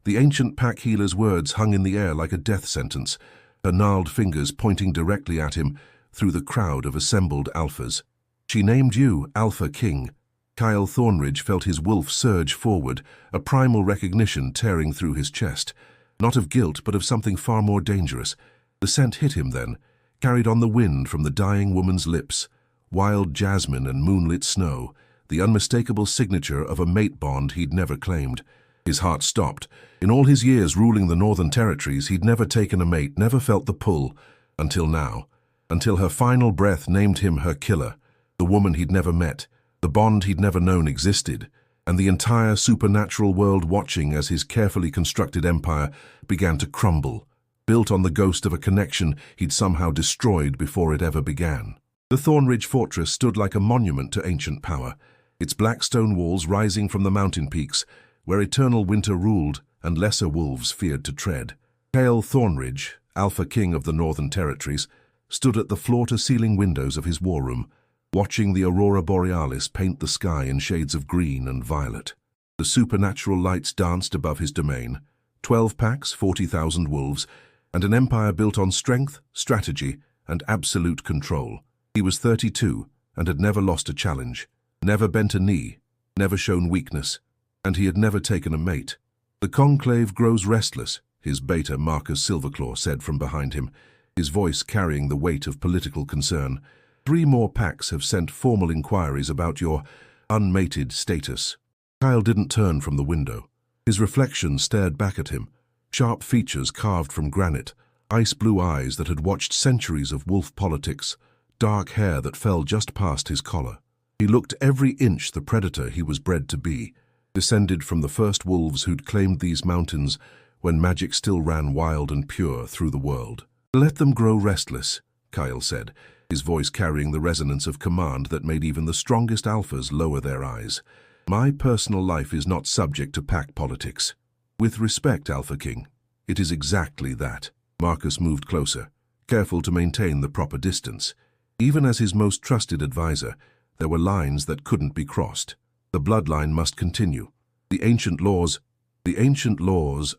The ancient pack healer's words hung in the air like a death sentence, her gnarled fingers pointing directly at him through the crowd of assembled alphas. She named you Alpha King. Kyle Thornridge felt his wolf surge forward, a primal recognition tearing through his chest. Not of guilt, but of something far more dangerous. The scent hit him then, carried on the wind from the dying woman's lips. Wild jasmine and moonlit snow, the unmistakable signature of a mate bond he'd never claimed. His heart stopped. In all his years ruling the Northern Territories, he'd never taken a mate, never felt the pull, until now. Until her final breath named him her killer, the woman he'd never met, the bond he'd never known existed, and the entire supernatural world watching as his carefully constructed empire began to crumble, built on the ghost of a connection he'd somehow destroyed before it ever began. The Thornridge fortress stood like a monument to ancient power, its black stone walls rising from the mountain peaks, where eternal winter ruled and lesser wolves feared to tread. Kyle Thornridge, Alpha King of the Northern Territories, stood at the floor-to-ceiling windows of his war room, watching the aurora borealis paint the sky in shades of green and violet. The supernatural lights danced above his domain, 12 packs, 40,000 wolves, and an empire built on strength, strategy, and absolute control. He was 32 and had never lost a challenge, never bent a knee, never shown weakness, and he had never taken a mate. The conclave grows restless, his beta Marcus Silverclaw said from behind him, his voice carrying the weight of political concern. 3 more packs have sent formal inquiries about your unmated status. Kyle didn't turn from the window. His reflection stared back at him, sharp features carved from granite, ice-blue eyes that had watched centuries of wolf politics, dark hair that fell just past his collar. He looked every inch the predator he was bred to be, descended from the first wolves who'd claimed these mountains when magic still ran wild and pure through the world. "Let them grow restless," Kyle said, his voice carrying the resonance of command that made even the strongest alphas lower their eyes. "My personal life is not subject to pack politics." "With respect, Alpha King, it is exactly that." Marcus moved closer, careful to maintain the proper distance. Even as his most trusted advisor, there were lines that couldn't be crossed. The bloodline must continue. The ancient laws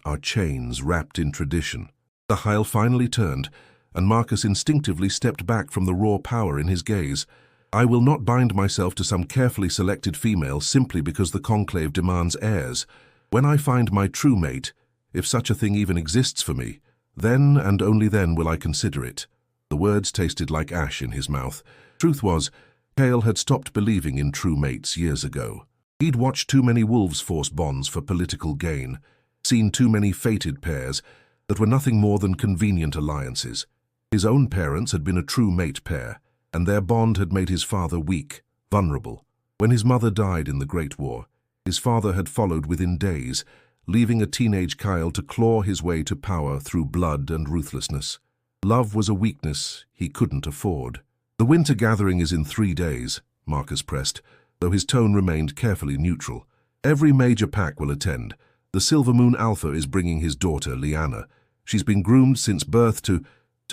are chains wrapped in tradition. The Hyle finally turned, and Marcus instinctively stepped back from the raw power in his gaze. "I will not bind myself to some carefully selected female simply because the conclave demands heirs. When I find my true mate, if such a thing even exists for me, then and only then will I consider it." The words tasted like ash in his mouth. Truth was, Kyle had stopped believing in true mates years ago. He'd watched too many wolves force bonds for political gain, seen too many fated pairs that were nothing more than convenient alliances. His own parents had been a true mate pair, and their bond had made his father weak, vulnerable. When his mother died in the Great War, his father had followed within days, leaving a teenage Kyle to claw his way to power through blood and ruthlessness. Love was a weakness he couldn't afford. "The winter gathering is in 3 days, Marcus pressed, though his tone remained carefully neutral. "Every major pack will attend. The Silver Moon Alpha is bringing his daughter, Liana. She's been groomed since birth to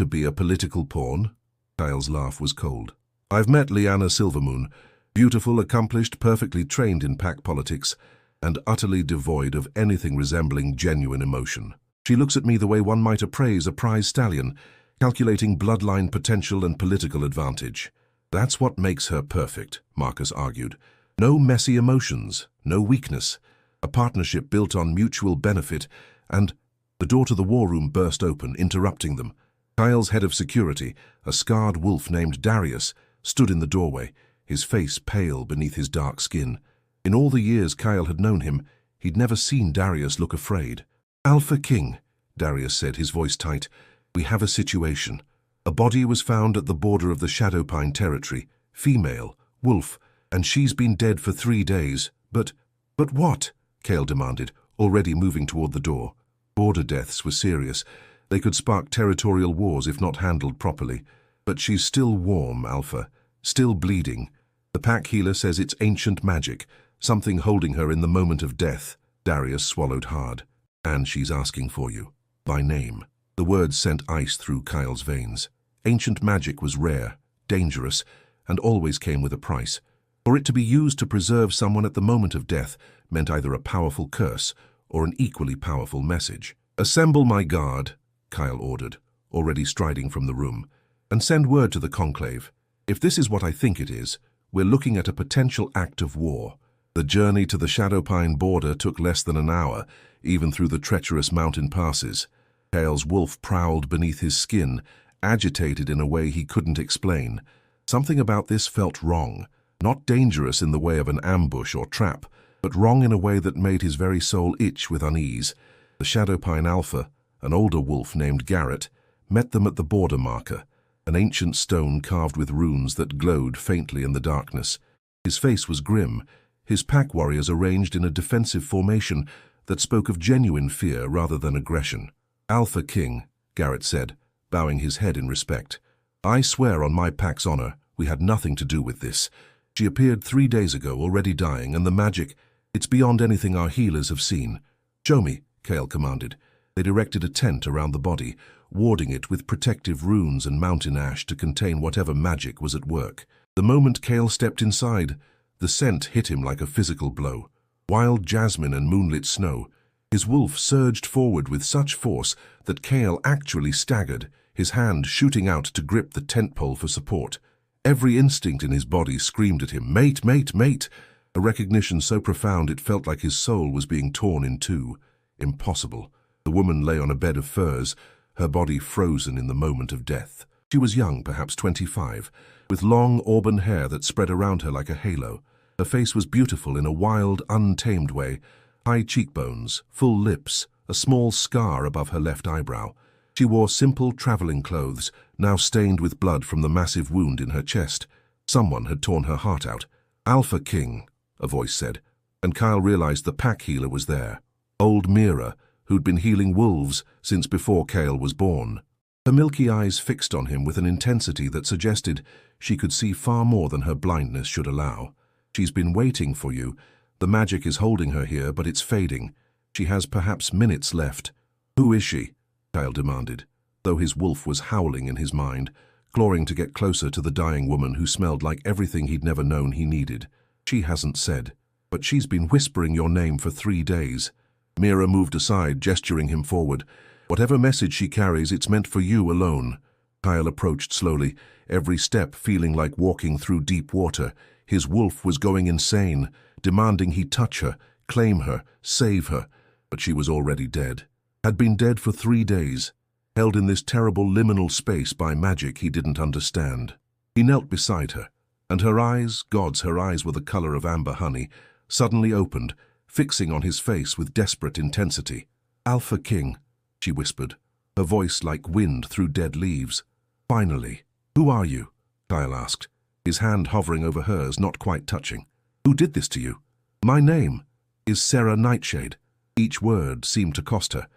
be a political pawn." Kyle's laugh was cold. "I've met Liana Silvermoon, beautiful, accomplished, perfectly trained in pack politics, and utterly devoid of anything resembling genuine emotion. She looks at me the way one might appraise a prize stallion, calculating bloodline potential and political advantage. That's what makes her perfect," Marcus argued. "No messy emotions, no weakness, a partnership built on mutual benefit, and—" The door to the war room burst open, interrupting them. Kyle's head of security, a scarred wolf named Darius, stood in the doorway, his face pale beneath his dark skin. In all the years Kyle had known him, he'd never seen Darius look afraid. "Alpha King," Darius said, his voice tight, "we have a situation. A body was found at the border of the Shadowpine territory, female, wolf, and she's been dead for 3 days. But what?" Kale demanded, already moving toward the door. Border deaths were serious. They could spark territorial wars if not handled properly. "But she's still warm, Alpha, still bleeding. The pack healer says it's ancient magic, something holding her in the moment of death." Darius swallowed hard. "And she's asking for you, by name." The words sent ice through Kyle's veins. Ancient magic was rare, dangerous, and always came with a price. For it to be used to preserve someone at the moment of death meant either a powerful curse or an equally powerful message. "Assemble my guard," Kyle ordered, already striding from the room, "and send word to the Conclave. If this is what I think it is, we're looking at a potential act of war." The journey to the Shadowpine border took less than an hour, even through the treacherous mountain passes. Kyle's wolf prowled beneath his skin, agitated in a way he couldn't explain. Something about this felt wrong, not dangerous in the way of an ambush or trap, but wrong in a way that made his very soul itch with unease. The Shadowpine Alpha, an older wolf named Garrett, met them at the border marker, an ancient stone carved with runes that glowed faintly in the darkness. His face was grim, his pack warriors arranged in a defensive formation that spoke of genuine fear rather than aggression. "Alpha King," Garrett said, bowing his head in respect. "I swear on my pack's honor, we had nothing to do with this. She appeared 3 days ago, already dying, and the magic, it's beyond anything our healers have seen." "Show me," Kale commanded. They'd erected a tent around the body, warding it with protective runes and mountain ash to contain whatever magic was at work. The moment Kale stepped inside, the scent hit him like a physical blow. Wild jasmine and moonlit snow. His wolf surged forward with such force that Kale actually staggered, his hand shooting out to grip the tent pole for support. Every instinct in his body screamed at him, "Mate, mate, mate!" A recognition so profound it felt like his soul was being torn in two. Impossible. The woman lay on a bed of furs, her body frozen in the moment of death. She was young, perhaps 25, with long auburn hair that spread around her like a halo. Her face was beautiful in a wild, untamed way. High cheekbones, full lips, a small scar above her left eyebrow. She wore simple traveling clothes, now stained with blood from the massive wound in her chest. Someone had torn her heart out. "Alpha King," a voice said, and Kyle realized the pack healer was there. Old Mira, who'd been healing wolves since before Kale was born. Her milky eyes fixed on him with an intensity that suggested she could see far more than her blindness should allow. "She's been waiting for you. The magic is holding her here, but it's fading. She has perhaps minutes left." "Who is she?" Kyle demanded, though his wolf was howling in his mind, clawing to get closer to the dying woman who smelled like everything he'd never known he needed. "She hasn't said, but she's been whispering your name for 3 days." Mira moved aside, gesturing him forward. "Whatever message she carries, it's meant for you alone." Kyle approached slowly, every step feeling like walking through deep water. His wolf was going insane, demanding he touch her, claim her, save her. But she was already dead. Had been dead for 3 days, held in this terrible liminal space by magic he didn't understand. He knelt beside her, and her eyes, gods, her eyes were the color of amber honey, suddenly opened, fixing on his face with desperate intensity. "Alpha King," she whispered, her voice like wind through dead leaves. "Finally." "Who are you?" Kyle asked, his hand hovering over hers, not quite touching. "Who did this to you?" "My name is Sarah Nightshade." Each word seemed to cost her.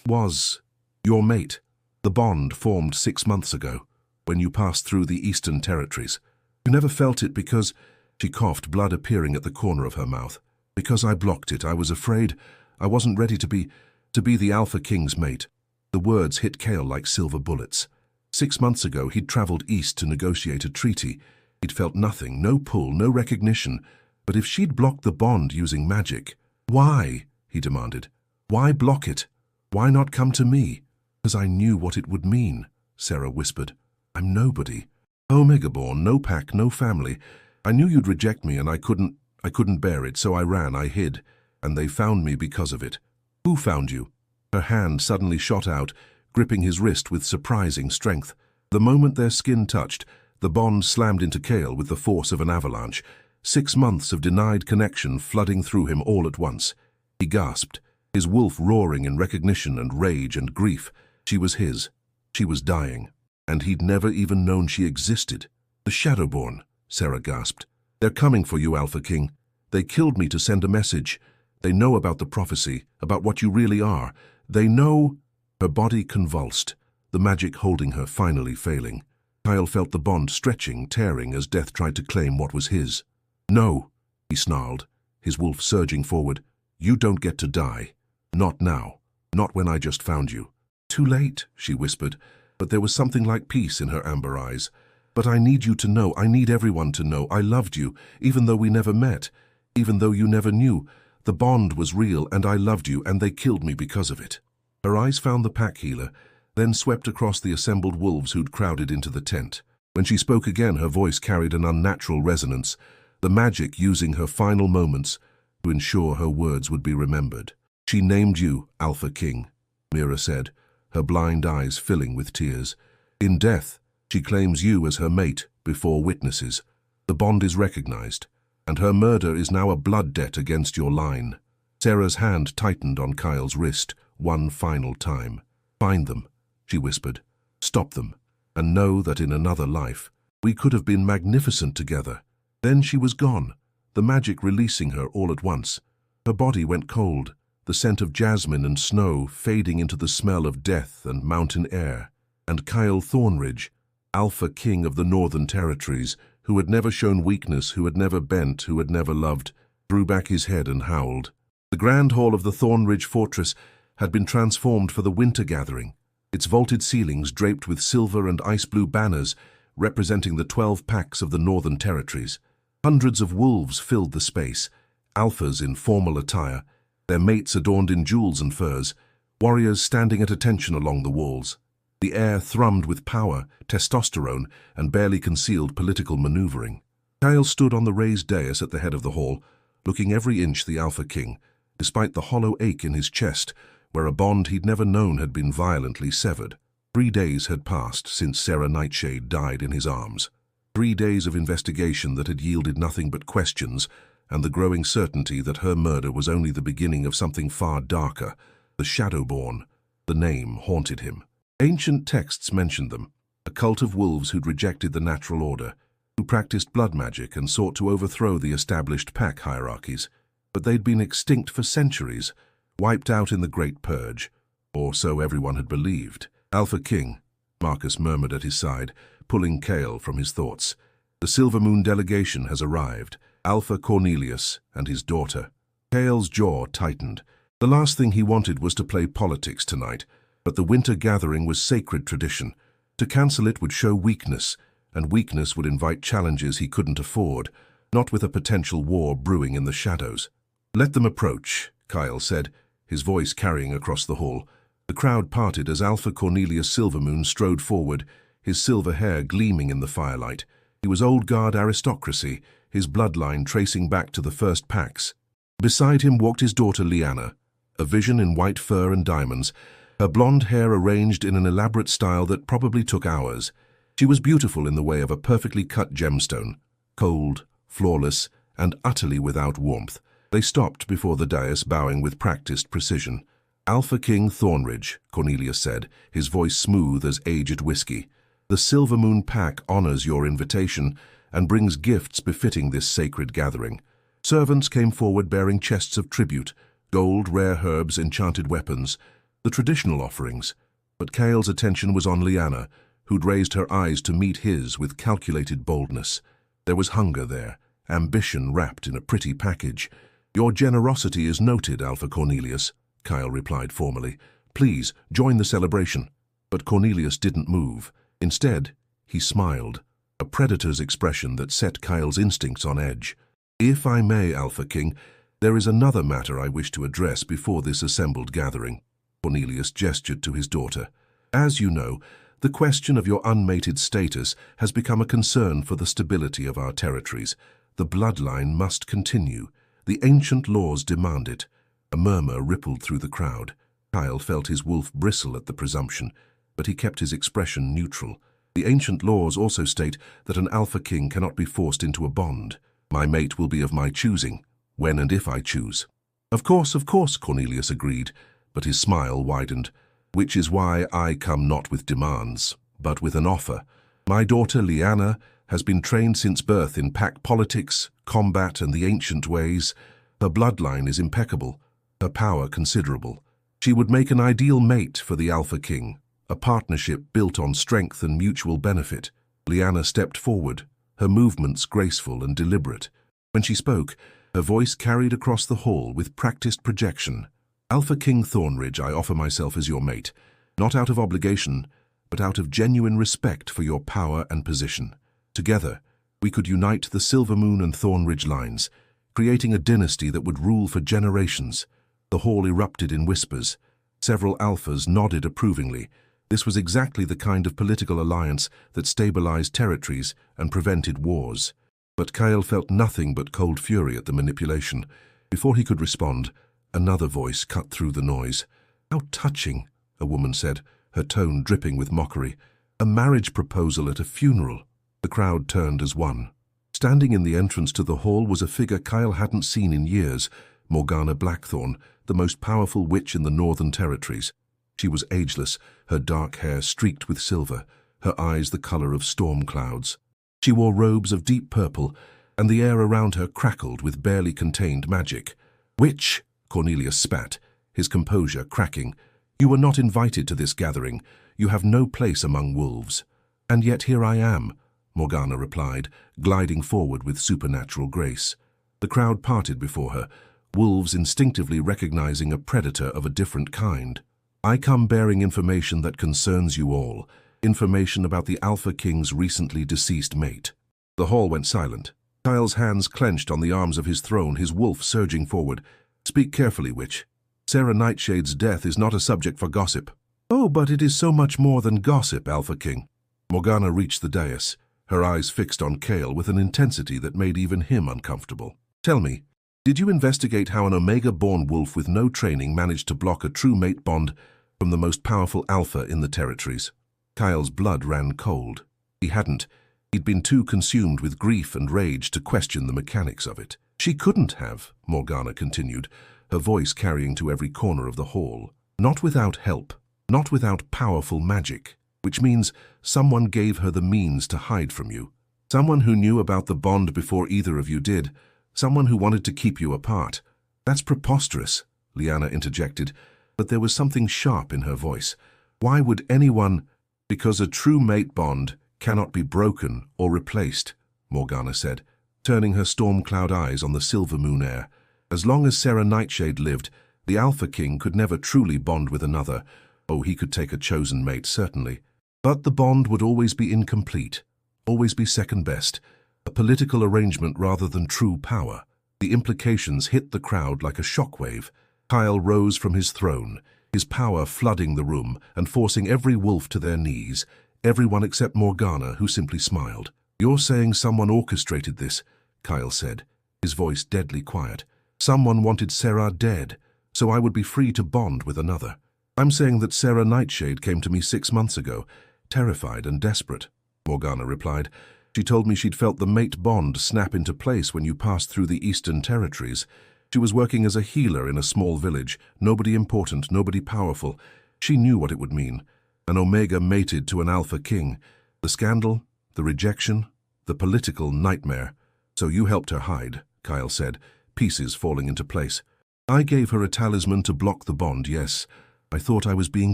Was your mate. The bond formed 6 months ago, when you passed through the Eastern Territories. You never felt it because," she coughed, blood appearing at the corner of her mouth, "because I blocked it. I was afraid. I wasn't ready to be the Alpha King's mate." The words hit Kale like silver bullets. 6 months ago, he'd traveled east to negotiate a treaty. He'd felt nothing, no pull, no recognition. But if she'd blocked the bond using magic, why? He demanded. Why block it? Why not come to me? "Because I knew what it would mean," Sarah whispered. "I'm nobody. Omega-born, no pack, no family. I knew you'd reject me and I couldn't bear it, so I ran, I hid. And they found me because of it." "Who found you?" Her hand suddenly shot out, gripping his wrist with surprising strength. The moment their skin touched, the bond slammed into Kale with the force of an avalanche. 6 months of denied connection flooding through him all at once. He gasped, his wolf roaring in recognition and rage and grief. She was his. She was dying. And he'd never even known she existed. "The Shadowborn," Sarah gasped. "They're coming for you, Alpha King. They killed me to send a message. They know about the prophecy, about what you really are. They know—" Her body convulsed, the magic holding her finally failing. Kyle felt the bond stretching, tearing as death tried to claim what was his. "No," he snarled, his wolf surging forward. "You don't get to die. Not now. Not when I just found you." "Too late," she whispered, but there was something like peace in her amber eyes. "But I need you to know, I need everyone to know, I loved you, even though we never met, even though you never knew. The bond was real, and I loved you, and they killed me because of it." Her eyes found the pack healer, then swept across the assembled wolves who'd crowded into the tent. When she spoke again, her voice carried an unnatural resonance, the magic using her final moments to ensure her words would be remembered. "She named you Alpha King," Mira said, her blind eyes filling with tears. "In death, she claims you as her mate before witnesses. The bond is recognized, and her murder is now a blood debt against your line." Sarah's hand tightened on Kyle's wrist one final time. "Find them," she whispered. "Stop them, and know that in another life, we could have been magnificent together." Then she was gone, the magic releasing her all at once. Her body went cold, the scent of jasmine and snow fading into the smell of death and mountain air. And Kyle Thornridge, Alpha King of the Northern Territories, who had never shown weakness, who had never bent, who had never loved, threw back his head and howled. The grand hall of the Thornridge Fortress had been transformed for the winter gathering, its vaulted ceilings draped with silver and ice-blue banners representing the 12 packs of the Northern Territories. Hundreds of wolves filled the space, alphas in formal attire, their mates adorned in jewels and furs, warriors standing at attention along the walls. The air thrummed with power, testosterone, and barely concealed political maneuvering. Kyle stood on the raised dais at the head of the hall, looking every inch the Alpha King, despite the hollow ache in his chest, where a bond he'd never known had been violently severed. 3 days had passed since Sarah Nightshade died in his arms. 3 days of investigation that had yielded nothing but questions, and the growing certainty that her murder was only the beginning of something far darker. The Shadowborn. The name haunted him. Ancient texts mentioned them, a cult of wolves who'd rejected the natural order, who practiced blood magic and sought to overthrow the established pack hierarchies. But they'd been extinct for centuries, wiped out in the Great Purge, or so everyone had believed. "Alpha King," Marcus murmured at his side, pulling Kale from his thoughts. "The Silver Moon delegation has arrived, Alpha Cornelius and his daughter." Kale's jaw tightened. The last thing he wanted was to play politics tonight, but the winter gathering was sacred tradition. To cancel it would show weakness, and weakness would invite challenges he couldn't afford, not with a potential war brewing in the shadows. "Let them approach," Kyle said, his voice carrying across the hall. The crowd parted as Alpha Cornelius Silvermoon strode forward, his silver hair gleaming in the firelight. He was old guard aristocracy, his bloodline tracing back to the first packs. Beside him walked his daughter Liana, a vision in white fur and diamonds, her blonde hair arranged in an elaborate style that probably took hours. She was beautiful in the way of a perfectly cut gemstone, cold, flawless, and utterly without warmth. They stopped before the dais, bowing with practiced precision. "Alpha King Thornridge," Cornelius said, his voice smooth as aged whiskey. "The Silver Moon Pack honors your invitation and brings gifts befitting this sacred gathering." Servants came forward bearing chests of tribute, gold, rare herbs, enchanted weapons, the traditional offerings. But Kale's attention was on Liana, who'd raised her eyes to meet his with calculated boldness. There was hunger there, ambition wrapped in a pretty package. "Your generosity is noted, Alpha Cornelius," Kyle replied formally. "Please, join the celebration." But Cornelius didn't move. Instead, he smiled, a predator's expression that set Kyle's instincts on edge. "If I may, Alpha King, there is another matter I wish to address before this assembled gathering." Cornelius gestured to his daughter. "As you know, the question of your unmated status has become a concern for the stability of our territories. The bloodline must continue. The ancient laws demand it." A murmur rippled through the crowd. Kyle felt his wolf bristle at the presumption, but he kept his expression neutral. "The ancient laws also state that an Alpha King cannot be forced into a bond. My mate will be of my choosing, when and if I choose." Of course, Cornelius agreed, but his smile widened. "Which is why I come not with demands, but with an offer. My daughter Liana has been trained since birth in pack politics, combat, and the ancient ways. Her bloodline is impeccable, her power considerable. She would make an ideal mate for the Alpha King, a partnership built on strength and mutual benefit." Liana stepped forward, her movements graceful and deliberate. When she spoke, her voice carried across the hall with practiced projection. "Alpha King Thornridge, I offer myself as your mate, not out of obligation, but out of genuine respect for your power and position. Together, we could unite the Silver Moon and Thornridge lines, creating a dynasty that would rule for generations. The hall erupted in whispers. Several alphas nodded approvingly. This was exactly the kind of political alliance that stabilized territories and prevented wars. But Kyle felt nothing but cold fury at the manipulation. Before he could respond, another voice cut through the noise. "How touching," a woman said, her tone dripping with mockery. "A marriage proposal at a funeral." The crowd turned as one. Standing in the entrance to the hall was a figure Kyle hadn't seen in years, Morgana Blackthorn, the most powerful witch in the Northern Territories. She was ageless, her dark hair streaked with silver, her eyes the color of storm clouds. She wore robes of deep purple, and the air around her crackled with barely contained magic. "Witch!" Cornelius spat, his composure cracking. "You were not invited to this gathering. You have no place among wolves." "And yet here I am," Morgana replied, gliding forward with supernatural grace. The crowd parted before her, wolves instinctively recognizing a predator of a different kind. "I come bearing information that concerns you all, information about the Alpha King's recently deceased mate." The hall went silent. Kyle's hands clenched on the arms of his throne, his wolf surging forward. "Speak carefully, witch. Sarah Nightshade's death is not a subject for gossip." "Oh, but it is so much more than gossip, Alpha King." Morgana reached the dais, her eyes fixed on Kale with an intensity that made even him uncomfortable. "Tell me, did you investigate how an Omega-born wolf with no training managed to block a true mate bond from the most powerful alpha in the territories?" Kyle's blood ran cold. He hadn't. He'd been too consumed with grief and rage to question the mechanics of it. "She couldn't have," Morgana continued, her voice carrying to every corner of the hall. "Not without help, not without powerful magic, which means someone gave her the means to hide from you. Someone who knew about the bond before either of you did. Someone who wanted to keep you apart." "That's preposterous," Liana interjected, but there was something sharp in her voice. "Why would anyone—" "Because a true mate bond cannot be broken or replaced," Morgana said, turning her storm cloud eyes on the silver moon air. "As long as Sarah Nightshade lived, the Alpha King could never truly bond with another. Oh, he could take a chosen mate, certainly. But the bond would always be incomplete, always be second best, a political arrangement rather than true power." The implications hit the crowd like a shockwave. Kyle rose from his throne, his power flooding the room and forcing every wolf to their knees, everyone except Morgana, who simply smiled. "You're saying someone orchestrated this," Kyle said, his voice deadly quiet. "Someone wanted Sarah dead, so I would be free to bond with another. I'm saying that Sarah Nightshade came to me 6 months ago, terrified and desperate," Morgana replied. "She told me she'd felt the mate bond snap into place when you passed through the Eastern Territories. She was working as a healer in a small village, nobody important, nobody powerful. She knew what it would mean. An Omega mated to an Alpha King. The scandal, the rejection, the political nightmare. So you helped her hide," Kyle said, pieces falling into place. "I gave her a talisman to block the bond, yes. I thought I was being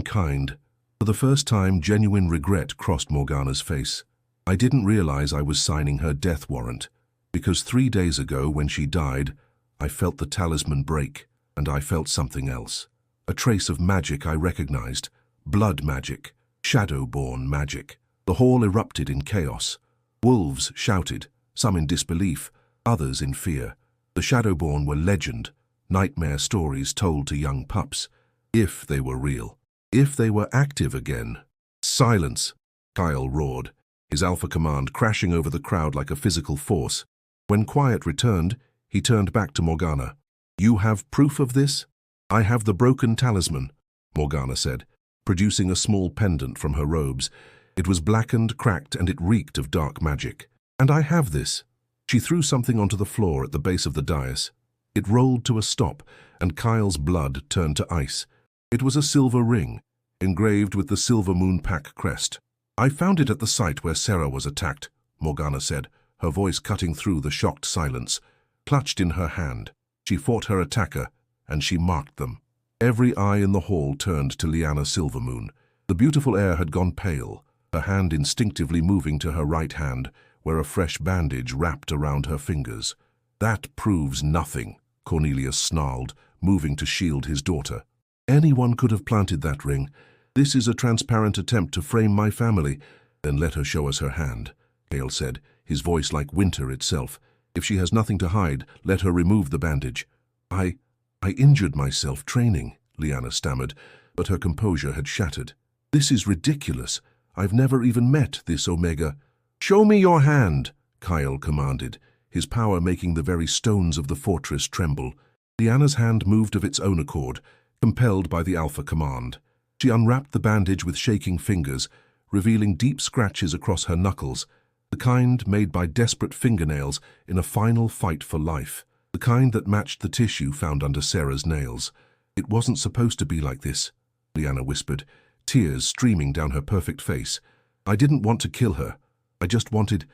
kind." For the first time, genuine regret crossed Morgana's face. "I didn't realize I was signing her death warrant, because 3 days ago, when she died, I felt the talisman break, and I felt something else. A trace of magic I recognized. Blood magic. Shadow-born magic." The hall erupted in chaos. Wolves shouted, some in disbelief, others in fear. The Shadowborn were legend, nightmare stories told to young pups. If they were real. If they were active again. "Silence!" Kyle roared, his alpha command crashing over the crowd like a physical force. When quiet returned, he turned back to Morgana. "You have proof of this?" "I have the broken talisman," Morgana said, producing a small pendant from her robes. It was blackened, cracked, and it reeked of dark magic. "And I have this." She threw something onto the floor at the base of the dais. It rolled to a stop, and Kyle's blood turned to ice. It was a silver ring, engraved with the Silver Moon Pack crest. "I found it at the site where Sarah was attacked," Morgana said, her voice cutting through the shocked silence. Clutched in her hand, she fought her attacker, and she marked them. Every eye in the hall turned to Liana Silvermoon. The beautiful air had gone pale, her hand instinctively moving to her right hand, where a fresh bandage wrapped around her fingers. "That proves nothing," Cornelius snarled, moving to shield his daughter. "Anyone could have planted that ring. This is a transparent attempt to frame my family." "Then let her show us her hand," Kale said, his voice like winter itself. If she has nothing to hide, let her remove the bandage. I injured myself training, Lyanna stammered, but her composure had shattered. This is ridiculous. I've never even met this Omega. Show me your hand, Kyle commanded, his power making the very stones of the fortress tremble. Lyanna's hand moved of its own accord, compelled by the Alpha command. She unwrapped the bandage with shaking fingers, revealing deep scratches across her knuckles, the kind made by desperate fingernails in a final fight for life, the kind that matched the tissue found under Sarah's nails. It wasn't supposed to be like this, Lyanna whispered, tears streaming down her perfect face. I didn't want to kill her. I just wanted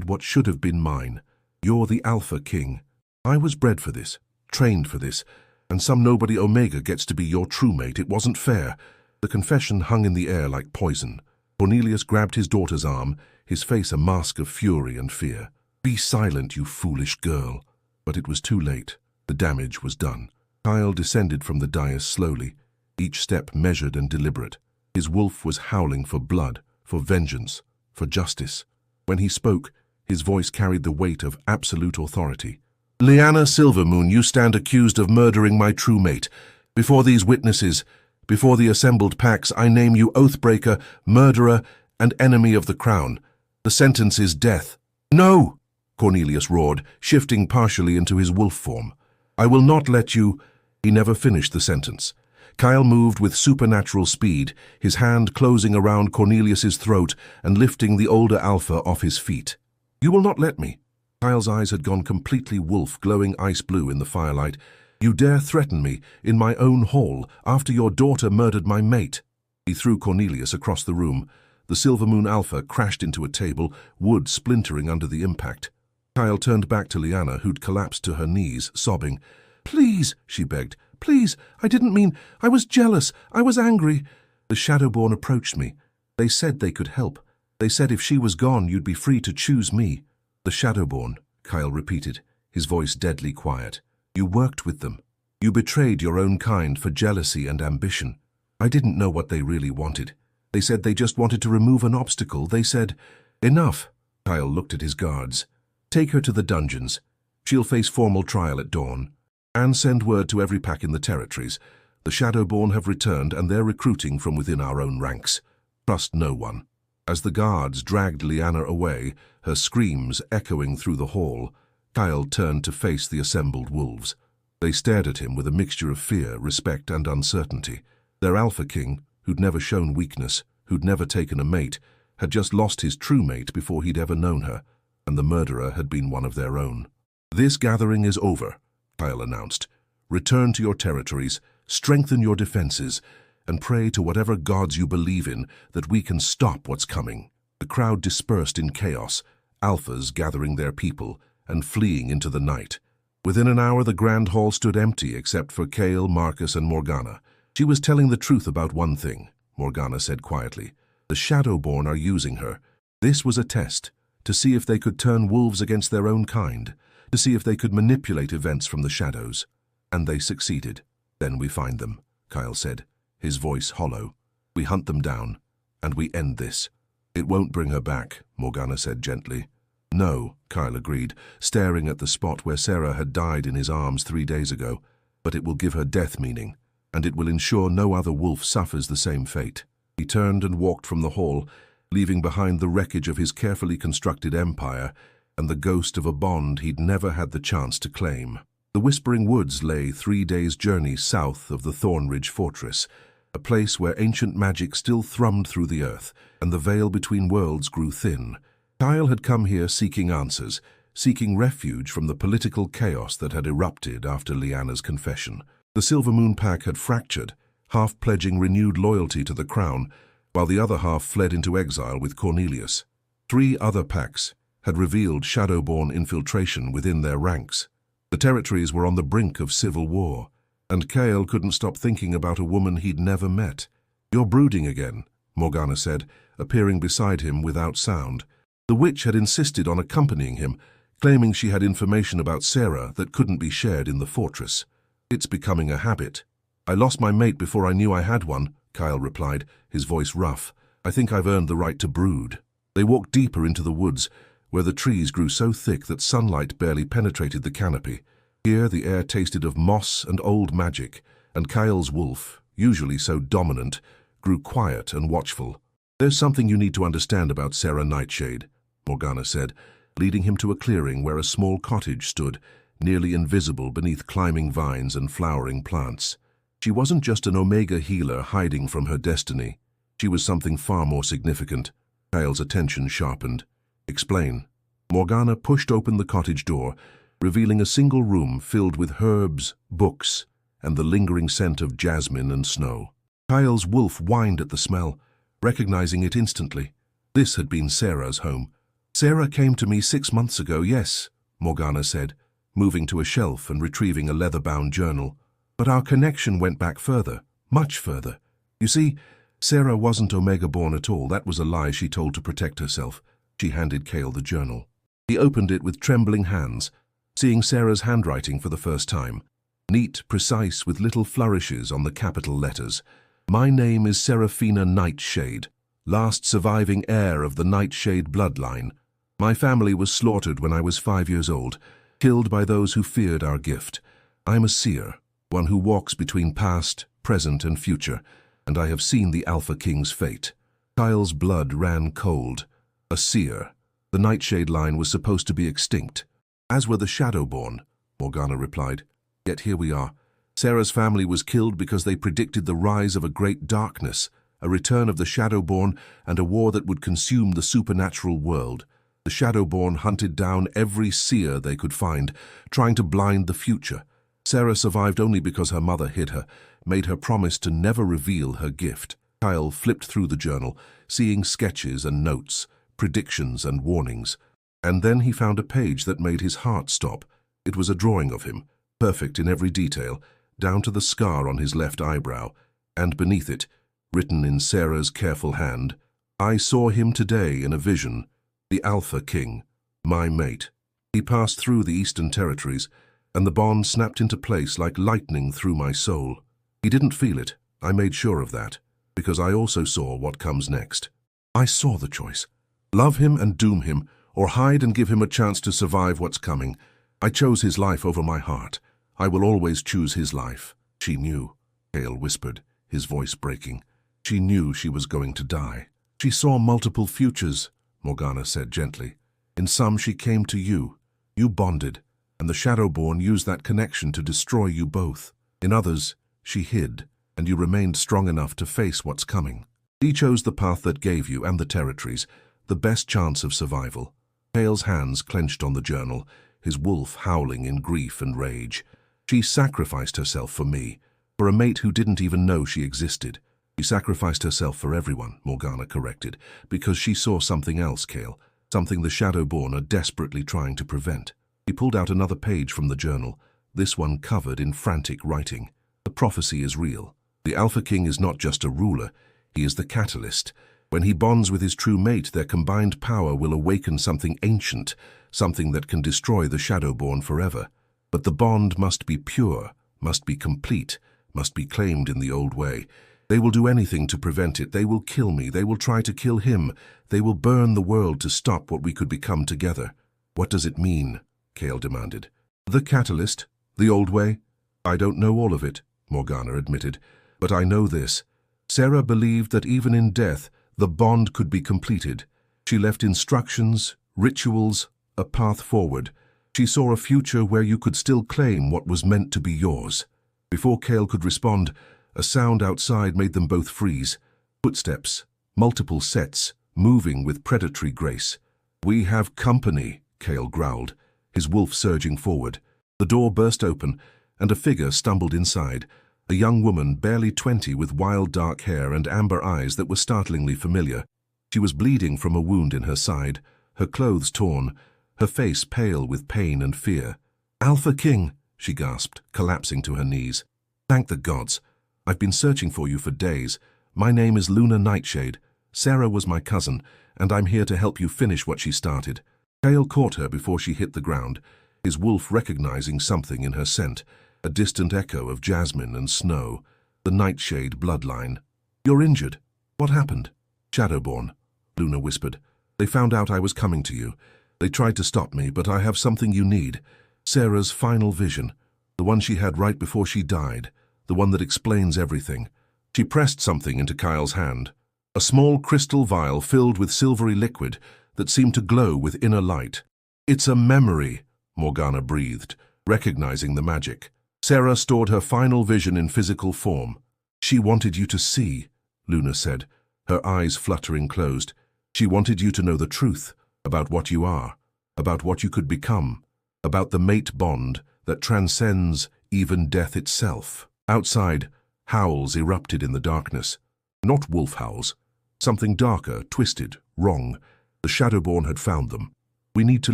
what should have been mine. You're the Alpha King. I was bred for this, trained for this, and some nobody Omega gets to be your true mate. It wasn't fair. The confession hung in the air like poison. Cornelius grabbed his daughter's arm, his face a mask of fury and fear. Be silent, you foolish girl. But it was too late. The damage was done. Kyle descended from the dais slowly, each step measured and deliberate. His wolf was howling for blood, for vengeance, for justice. When he spoke, his voice carried the weight of absolute authority. Lyanna Silvermoon, you stand accused of murdering my true mate. Before these witnesses, before the assembled packs, I name you oathbreaker, murderer, and enemy of the crown. The sentence is death. No! Cornelius roared, shifting partially into his wolf form. I will not let you... He never finished the sentence. Kyle moved with supernatural speed, his hand closing around Cornelius's throat and lifting the older Alpha off his feet. You will not let me. Kyle's eyes had gone completely wolf, glowing ice blue in the firelight. You dare threaten me, in my own hall, after your daughter murdered my mate. He threw Cornelius across the room. The Silvermoon Alpha crashed into a table, wood splintering under the impact. Kyle turned back to Lyanna, who'd collapsed to her knees, sobbing. Please, she begged. Please, I didn't mean... I was jealous. I was angry. The Shadowborn approached me. They said they could help. They said if she was gone, you'd be free to choose me. The Shadowborn, Kyle repeated, his voice deadly quiet. You worked with them. You betrayed your own kind for jealousy and ambition. I didn't know what they really wanted. They said they just wanted to remove an obstacle. They said, enough. Kyle looked at his guards. Take her to the dungeons. She'll face formal trial at dawn. And send word to every pack in the territories. The Shadowborn have returned and they're recruiting from within our own ranks. Trust no one. As the guards dragged Lyanna away, her screams echoing through the hall, Kyle turned to face the assembled wolves. They stared at him with a mixture of fear, respect, and uncertainty. Their Alpha King, who'd never shown weakness, who'd never taken a mate, had just lost his true mate before he'd ever known her, and the murderer had been one of their own. This gathering is over, Kyle announced. Return to your territories, strengthen your defenses, and pray to whatever gods you believe in that we can stop what's coming. The crowd dispersed in chaos, Alphas gathering their people and fleeing into the night. Within an hour, the grand hall stood empty except for Kale, Marcus, and Morgana. She was telling the truth about one thing, Morgana said quietly. The Shadowborn are using her. This was a test, to see if they could turn wolves against their own kind, to see if they could manipulate events from the shadows. And they succeeded. Then we find them, Kyle said, his voice hollow. We hunt them down, and we end this. It won't bring her back, Morgana said gently. No, Kyle agreed, staring at the spot where Sarah had died in his arms 3 days ago. But it will give her death meaning, and it will ensure no other wolf suffers the same fate. He turned and walked from the hall, leaving behind the wreckage of his carefully constructed empire and the ghost of a bond he'd never had the chance to claim. The Whispering Woods lay 3 days' journey south of the Thornridge Fortress, a place where ancient magic still thrummed through the earth, and the veil between worlds grew thin. Kyle had come here seeking answers, seeking refuge from the political chaos that had erupted after Lyanna's confession. The Silvermoon Pack had fractured, half pledging renewed loyalty to the crown, while the other half fled into exile with Cornelius. 3 other packs had revealed Shadowborn infiltration within their ranks. The territories were on the brink of civil war, and Kale couldn't stop thinking about a woman he'd never met. You're brooding again, Morgana said, appearing beside him without sound. The witch had insisted on accompanying him, claiming she had information about Sarah that couldn't be shared in the fortress. It's becoming a habit. I lost my mate before I knew I had one, Kyle replied, his voice rough. I think I've earned the right to brood. They walked deeper into the woods, where the trees grew so thick that sunlight barely penetrated the canopy. Here the air tasted of moss and old magic, and Kyle's wolf, usually so dominant, grew quiet and watchful. "There's something you need to understand about Sarah Nightshade," Morgana said, leading him to a clearing where a small cottage stood, nearly invisible beneath climbing vines and flowering plants. She wasn't just an Omega healer hiding from her destiny. She was something far more significant. Kyle's attention sharpened. "Explain." Morgana pushed open the cottage door, revealing a single room filled with herbs, books, and the lingering scent of jasmine and snow. Kyle's wolf whined at the smell, recognizing it instantly. This had been Sarah's home. "Sarah came to me 6 months ago, yes," Morgana said, moving to a shelf and retrieving a leather-bound journal. "But our connection went back further, much further. You see, Sarah wasn't Omega-born at all. That was a lie she told to protect herself." She handed Kale the journal. He opened it with trembling hands, seeing Sarah's handwriting for the first time. Neat, precise, with little flourishes on the capital letters. "My name is Seraphina Nightshade, last surviving heir of the Nightshade bloodline. My family was slaughtered when I was 5 years old, killed by those who feared our gift. I'm a seer, one who walks between past, present, and future, and I have seen the Alpha King's fate." Kyle's blood ran cold. A seer. The Nightshade line was supposed to be extinct. "As were the Shadowborn," Morgana replied. "Yet here we are. Sarah's family was killed because they predicted the rise of a great darkness, a return of the Shadowborn, and a war that would consume the supernatural world. The Shadowborn hunted down every seer they could find, trying to blind the future. Sarah survived only because her mother hid her, made her promise to never reveal her gift." Kyle flipped through the journal, seeing sketches and notes, predictions and warnings. And then he found a page that made his heart stop. It was a drawing of him, perfect in every detail, down to the scar on his left eyebrow, and beneath it, written in Sarah's careful hand, "I saw him today in a vision, the Alpha King, my mate." He passed through the Eastern Territories, and the bond snapped into place like lightning through my soul. He didn't feel it, I made sure of that, because I also saw what comes next. I saw the choice. Love him and doom him, or hide and give him a chance to survive what's coming. I chose his life over my heart. I will always choose his life. She knew, Kale whispered, his voice breaking. She knew she was going to die. She saw multiple futures, Morgana said gently. In some she came to you. You bonded, and the Shadowborn used that connection to destroy you both. In others, she hid, and you remained strong enough to face what's coming. He chose the path that gave you and the territories the best chance of survival. Kale's hands clenched on the journal, his wolf howling in grief and rage. She sacrificed herself for me, for a mate who didn't even know she existed. She sacrificed herself for everyone, Morgana corrected, because she saw something else, Kale, something the Shadowborn are desperately trying to prevent. He pulled out another page from the journal, this one covered in frantic writing. The prophecy is real. The Alpha King is not just a ruler, he is the catalyst. When he bonds with his true mate, their combined power will awaken something ancient, something that can destroy the Shadowborn forever. But the bond must be pure, must be complete, must be claimed in the old way. They will do anything to prevent it. They will kill me. They will try to kill him. They will burn the world to stop what we could become together. What does it mean? Kale demanded. The catalyst? The old way? I don't know all of it, Morgana admitted, but I know this. Sarah believed that even in death, the bond could be completed. She left instructions, rituals, a path forward. She saw a future where you could still claim what was meant to be yours. Before Kale could respond, a sound outside made them both freeze. Footsteps, multiple sets, moving with predatory grace. We have company, Kale growled, his wolf surging forward. The door burst open, and a figure stumbled inside. A young woman, barely 20, with wild dark hair and amber eyes that were startlingly familiar. She was bleeding from a wound in her side, her clothes torn, her face pale with pain and fear. Alpha King, she gasped, collapsing to her knees. Thank the gods. I've been searching for you for days. My name is Luna Nightshade. Sarah was my cousin, and I'm here to help you finish what she started. Kale caught her before she hit the ground, his wolf recognizing something in her scent, a distant echo of jasmine and snow, the Nightshade bloodline. You're injured. What happened? Shadowborn, Luna whispered. They found out I was coming to you. They tried to stop me, but I have something you need. Sarah's final vision. The one she had right before she died. The one that explains everything. She pressed something into Kyle's hand. A small crystal vial filled with silvery liquid that seemed to glow with inner light. It's a memory, Morgana breathed, recognizing the magic. Sarah stored her final vision in physical form. She wanted you to see, Luna said, her eyes fluttering closed. She wanted you to know the truth about what you are, about what you could become, about the mate bond that transcends even death itself. Outside, howls erupted in the darkness. Not wolf howls. Something darker, twisted, wrong. The Shadowborn had found them. We need to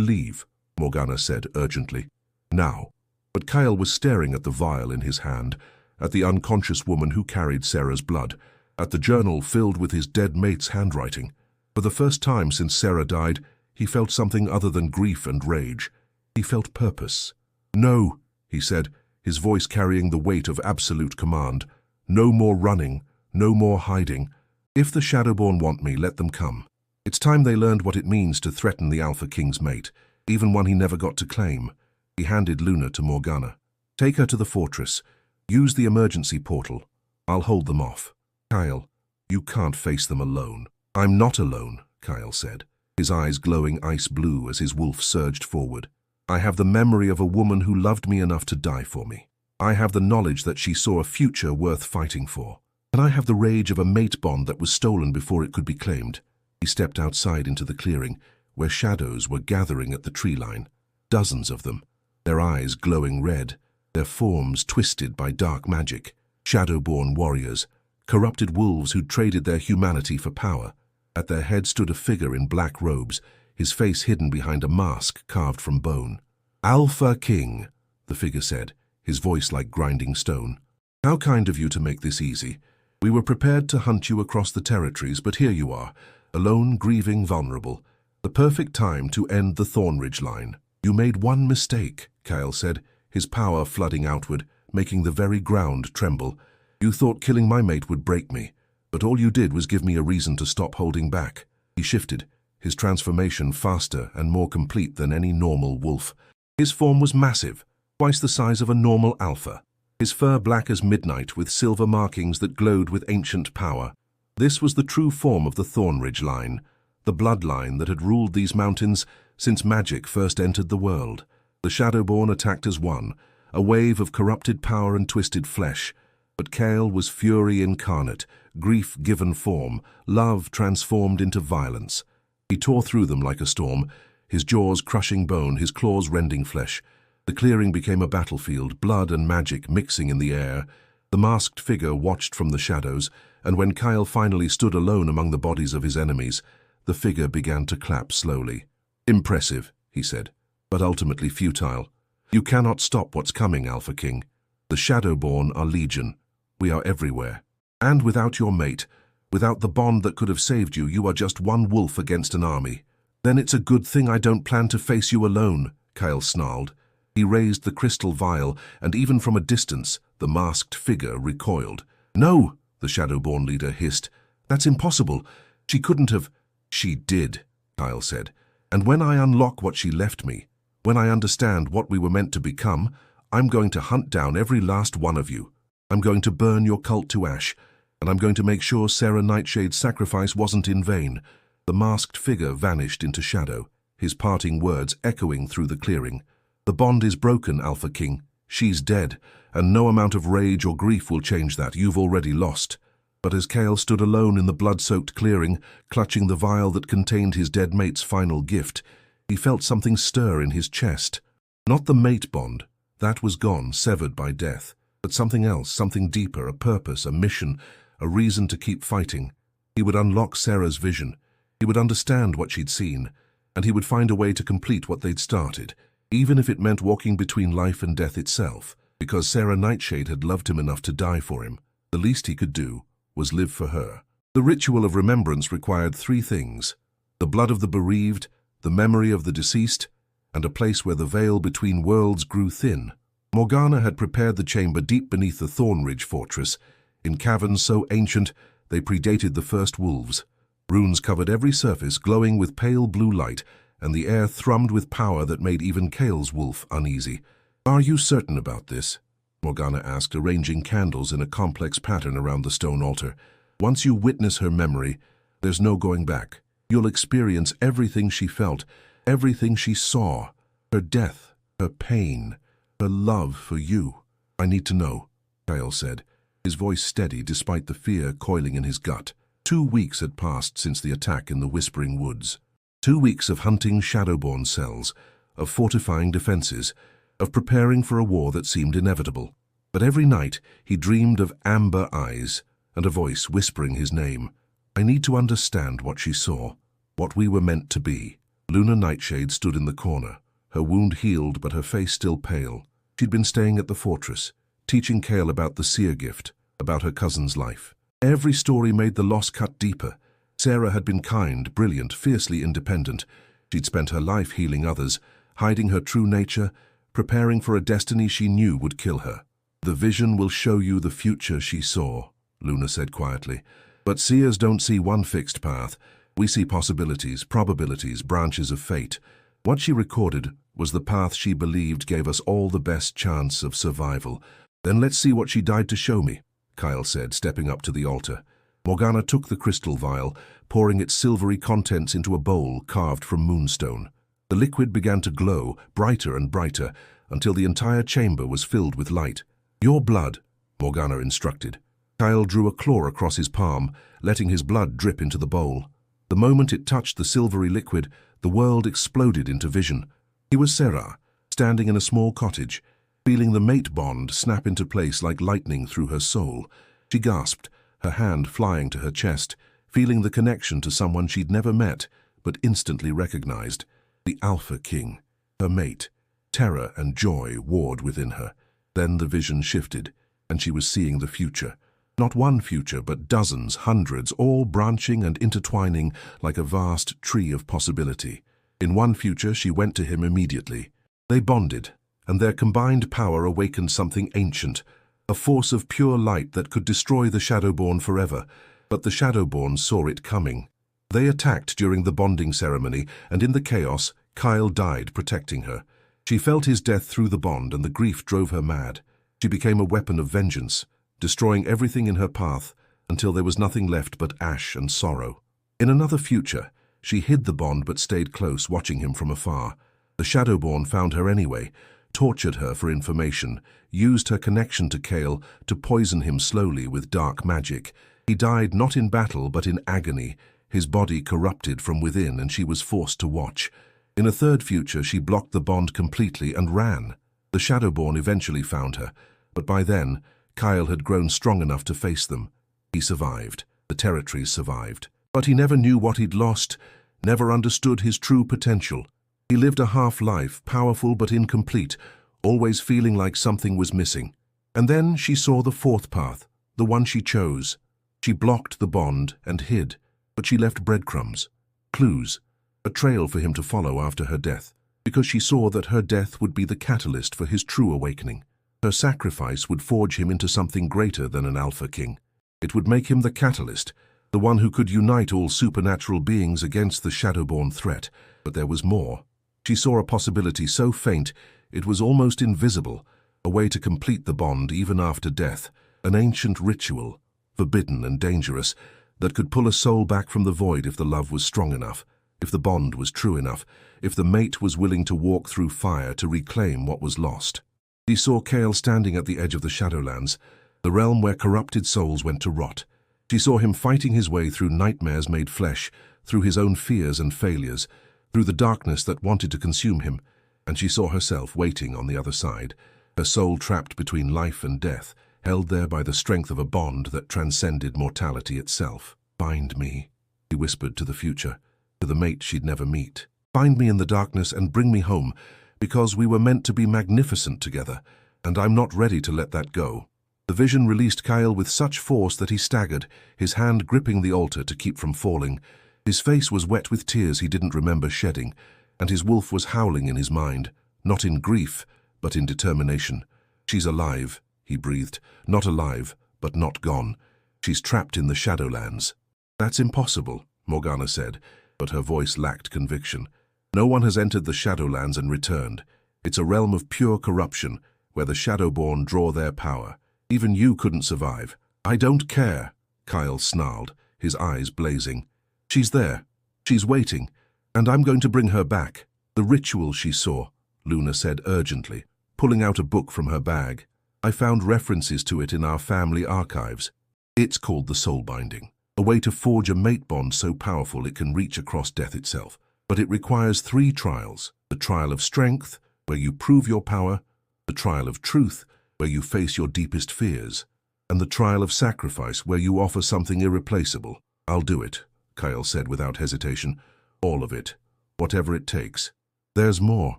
leave, Morgana said urgently. Now. But Kyle was staring at the vial in his hand, at the unconscious woman who carried Sarah's blood, at the journal filled with his dead mate's handwriting. For the first time since Sarah died, he felt something other than grief and rage. He felt purpose. No, he said, his voice carrying the weight of absolute command. No more running, no more hiding. If the Shadowborn want me, let them come. It's time they learned what it means to threaten the Alpha King's mate, even one he never got to claim. He handed Luna to Morgana. Take her to the fortress. Use the emergency portal. I'll hold them off. Kyle, you can't face them alone. I'm not alone, Kyle said, his eyes glowing ice blue as his wolf surged forward. I have the memory of a woman who loved me enough to die for me. I have the knowledge that she saw a future worth fighting for. And I have the rage of a mate bond that was stolen before it could be claimed. He stepped outside into the clearing, where shadows were gathering at the tree line. Dozens of them, their eyes glowing red, their forms twisted by dark magic. Shadowborn warriors, corrupted wolves who'd traded their humanity for power. At their head stood a figure in black robes, his face hidden behind a mask carved from bone. Alpha King, the figure said, his voice like grinding stone. How kind of you to make this easy. We were prepared to hunt you across the territories, but here you are, alone, grieving, vulnerable. The perfect time to end the Thornridge line. You made one mistake, Kyle said, his power flooding outward, making the very ground tremble. You thought killing my mate would break me, but all you did was give me a reason to stop holding back. He shifted, his transformation faster and more complete than any normal wolf. His form was massive, twice the size of a normal alpha. His fur black as midnight with silver markings that glowed with ancient power. This was the true form of the Thornridge line, the bloodline that had ruled these mountains since magic first entered the world. The Shadowborn attacked as one, a wave of corrupted power and twisted flesh. But Kale was fury incarnate, grief given form, love transformed into violence. He tore through them like a storm, his jaws crushing bone, his claws rending flesh. The clearing became a battlefield, blood and magic mixing in the air. The masked figure watched from the shadows, and when Kyle finally stood alone among the bodies of his enemies, the figure began to clap slowly. Impressive, he said, but ultimately futile. You cannot stop what's coming, Alpha King. The Shadowborn are legion. We are everywhere. And without your mate, without the bond that could have saved you, you are just one wolf against an army. Then it's a good thing I don't plan to face you alone, Kyle snarled. He raised the crystal vial, and even from a distance, the masked figure recoiled. No, the Shadowborn leader hissed. That's impossible. She couldn't have. She did, Kyle said. And when I unlock what she left me, when I understand what we were meant to become, I'm going to hunt down every last one of you. I'm going to burn your cult to ash, and I'm going to make sure Sarah Nightshade's sacrifice wasn't in vain. The masked figure vanished into shadow, his parting words echoing through the clearing. The bond is broken, Alpha King. She's dead, and no amount of rage or grief will change that. You've already lost. But as Kale stood alone in the blood-soaked clearing, clutching the vial that contained his dead mate's final gift, he felt something stir in his chest. Not the mate bond. That was gone, severed by death. But something else, something deeper, a purpose, a mission, a reason to keep fighting. He would unlock Sarah's vision. He would understand what she'd seen, and he would find a way to complete what they'd started, even if it meant walking between life and death itself. Because Sarah Nightshade had loved him enough to die for him, the least he could do was live for her. The ritual of remembrance required three things: the blood of the bereaved, the memory of the deceased, and a place where the veil between worlds grew thin. Morgana had prepared the chamber deep beneath the Thornridge fortress, in caverns so ancient they predated the first wolves. Runes covered every surface, glowing with pale blue light, and the air thrummed with power that made even Kale's wolf uneasy. "Are you certain about this?" Morgana asked, arranging candles in a complex pattern around the stone altar. "Once you witness her memory, there's no going back. You'll experience everything she felt, everything she saw, her death, her pain, her love for you." "I need to know," Kyle said, his voice steady despite the fear coiling in his gut. 2 weeks had passed since the attack in the Whispering Woods. 2 weeks of hunting Shadowborn cells, of fortifying defenses, of preparing for a war that seemed inevitable. But every night he dreamed of amber eyes and a voice whispering his name. "I need to understand what she saw, what we were meant to be." Luna Nightshade stood in the corner, her wound healed but her face still pale. She'd been staying at the fortress, teaching Kale about the seer gift, about her cousin's life. Every story made the loss cut deeper. Sarah had been kind, brilliant, fiercely independent. She'd spent her life healing others, hiding her true nature, preparing for a destiny she knew would kill her. "The vision will show you the future she saw," Luna said quietly. "But seers don't see one fixed path. We see possibilities, probabilities, branches of fate. What she recorded was the path she believed gave us all the best chance of survival." "Then let's see what she died to show me," Kyle said, stepping up to the altar. Morgana took the crystal vial, pouring its silvery contents into a bowl carved from moonstone. The liquid began to glow, brighter and brighter, until the entire chamber was filled with light. "Your blood," Morgana instructed. Kyle drew a claw across his palm, letting his blood drip into the bowl. The moment it touched the silvery liquid, the world exploded into vision. He was Sarah, standing in a small cottage, feeling the mate bond snap into place like lightning through her soul. She gasped, her hand flying to her chest, feeling the connection to someone she'd never met, but instantly recognized. The Alpha King, her mate. Terror and joy warred within her. Then the vision shifted, and she was seeing the future. Not one future, but dozens, hundreds, all branching and intertwining like a vast tree of possibility. In one future, she went to him immediately. They bonded, and their combined power awakened something ancient, a force of pure light that could destroy the Shadowborn forever. But the Shadowborn saw it coming. They attacked during the bonding ceremony, and in the chaos, Kyle died protecting her. She felt his death through the bond, and the grief drove her mad. She became a weapon of vengeance, destroying everything in her path until there was nothing left but ash and sorrow. In another future, she hid the bond but stayed close, watching him from afar. The Shadowborn found her anyway, tortured her for information, used her connection to Kale to poison him slowly with dark magic. He died not in battle but in agony, his body corrupted from within, and she was forced to watch. In a third future, she blocked the bond completely and ran. The Shadowborn eventually found her, but by then, Kyle had grown strong enough to face them. He survived. The territories survived. But he never knew what he'd lost, never understood his true potential. He lived a half-life, powerful but incomplete, always feeling like something was missing. And then she saw the fourth path, the one she chose. She blocked the bond and hid, but she left breadcrumbs, clues, a trail for him to follow after her death, because she saw that her death would be the catalyst for his true awakening. Her sacrifice would forge him into something greater than an Alpha King. It would make him the catalyst, the one who could unite all supernatural beings against the Shadowborn threat. But there was more. She saw a possibility so faint it was almost invisible, a way to complete the bond even after death, an ancient ritual, forbidden and dangerous, that could pull a soul back from the void if the love was strong enough, if the bond was true enough, if the mate was willing to walk through fire to reclaim what was lost. She saw Kale standing at the edge of the Shadowlands, the realm where corrupted souls went to rot. She saw him fighting his way through nightmares made flesh, through his own fears and failures, through the darkness that wanted to consume him, and she saw herself waiting on the other side, her soul trapped between life and death, held there by the strength of a bond that transcended mortality itself. "Find me," he whispered to the future, to the mate she'd never meet. "Find me in the darkness and bring me home, because we were meant to be magnificent together, and I'm not ready to let that go." The vision released Kyle with such force that he staggered, his hand gripping the altar to keep from falling. His face was wet with tears he didn't remember shedding, and his wolf was howling in his mind, not in grief, but in determination. "She's alive," he breathed. "Not alive, but not gone. She's trapped in the Shadowlands." "That's impossible," Morgana said, but her voice lacked conviction. No one has entered the Shadowlands and returned. It's a realm of pure corruption, where the Shadowborn draw their power. Even you couldn't survive. I don't care, Kyle snarled, his eyes blazing. She's there. She's waiting. And I'm going to bring her back. The ritual she saw, Luna said urgently, pulling out a book from her bag. I found references to it in our family archives. It's called the Soul Binding, a way to forge a mate bond so powerful it can reach across death itself. But it requires 3 trials. The trial of strength, where you prove your power, the trial of truth, where you face your deepest fears, and the trial of sacrifice, where you offer something irreplaceable. I'll do it, Kyle said without hesitation. All of it, whatever it takes. There's more,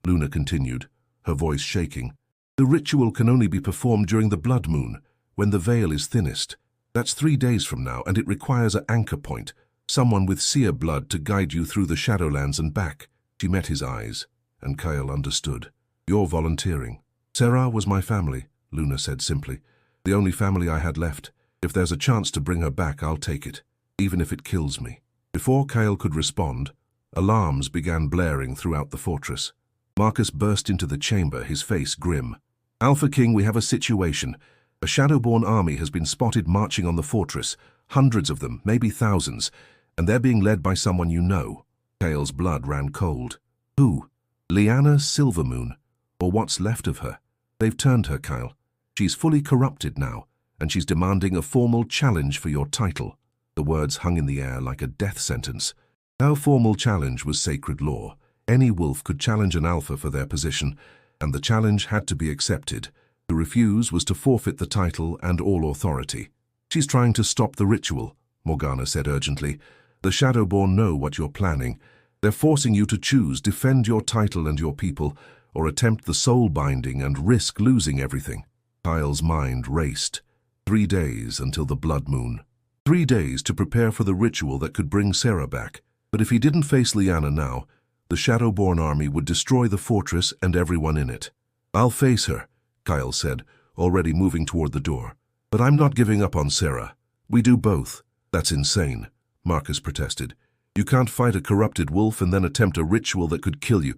Luna continued, her voice shaking. The ritual can only be performed during the blood moon, when the veil is thinnest. That's 3 days from now, and it requires an anchor point, someone with seer blood to guide you through the Shadowlands and back. She met his eyes, and Kyle understood. You're volunteering. Sarah was my family, Luna said simply. The only family I had left. If there's a chance to bring her back, I'll take it, even if it kills me. Before Kyle could respond, alarms began blaring throughout the fortress. Marcus burst into the chamber, his face grim. Alpha King, we have a situation. A Shadowborn army has been spotted marching on the fortress, hundreds of them, maybe thousands, and they're being led by someone you know. Kyle's blood ran cold. Who? Lyanna Silvermoon, or what's left of her. They've turned her, Kyle. She's fully corrupted now, and she's demanding a formal challenge for your title. The words hung in the air like a death sentence. Our formal challenge was sacred law. Any wolf could challenge an alpha for their position, and the challenge had to be accepted. To refuse was to forfeit the title and all authority. She's trying to stop the ritual, Morgana said urgently. The Shadowborn know what you're planning. They're forcing you to choose, defend your title and your people, or attempt the soul binding and risk losing everything. Kyle's mind raced. 3 days until the blood moon. 3 days to prepare for the ritual that could bring Sarah back. But if he didn't face Lyanna now, the Shadowborn army would destroy the fortress and everyone in it. I'll face her, Kyle said, already moving toward the door. But I'm not giving up on Sarah. We do both. That's insane, Marcus protested. You can't fight a corrupted wolf and then attempt a ritual that could kill you.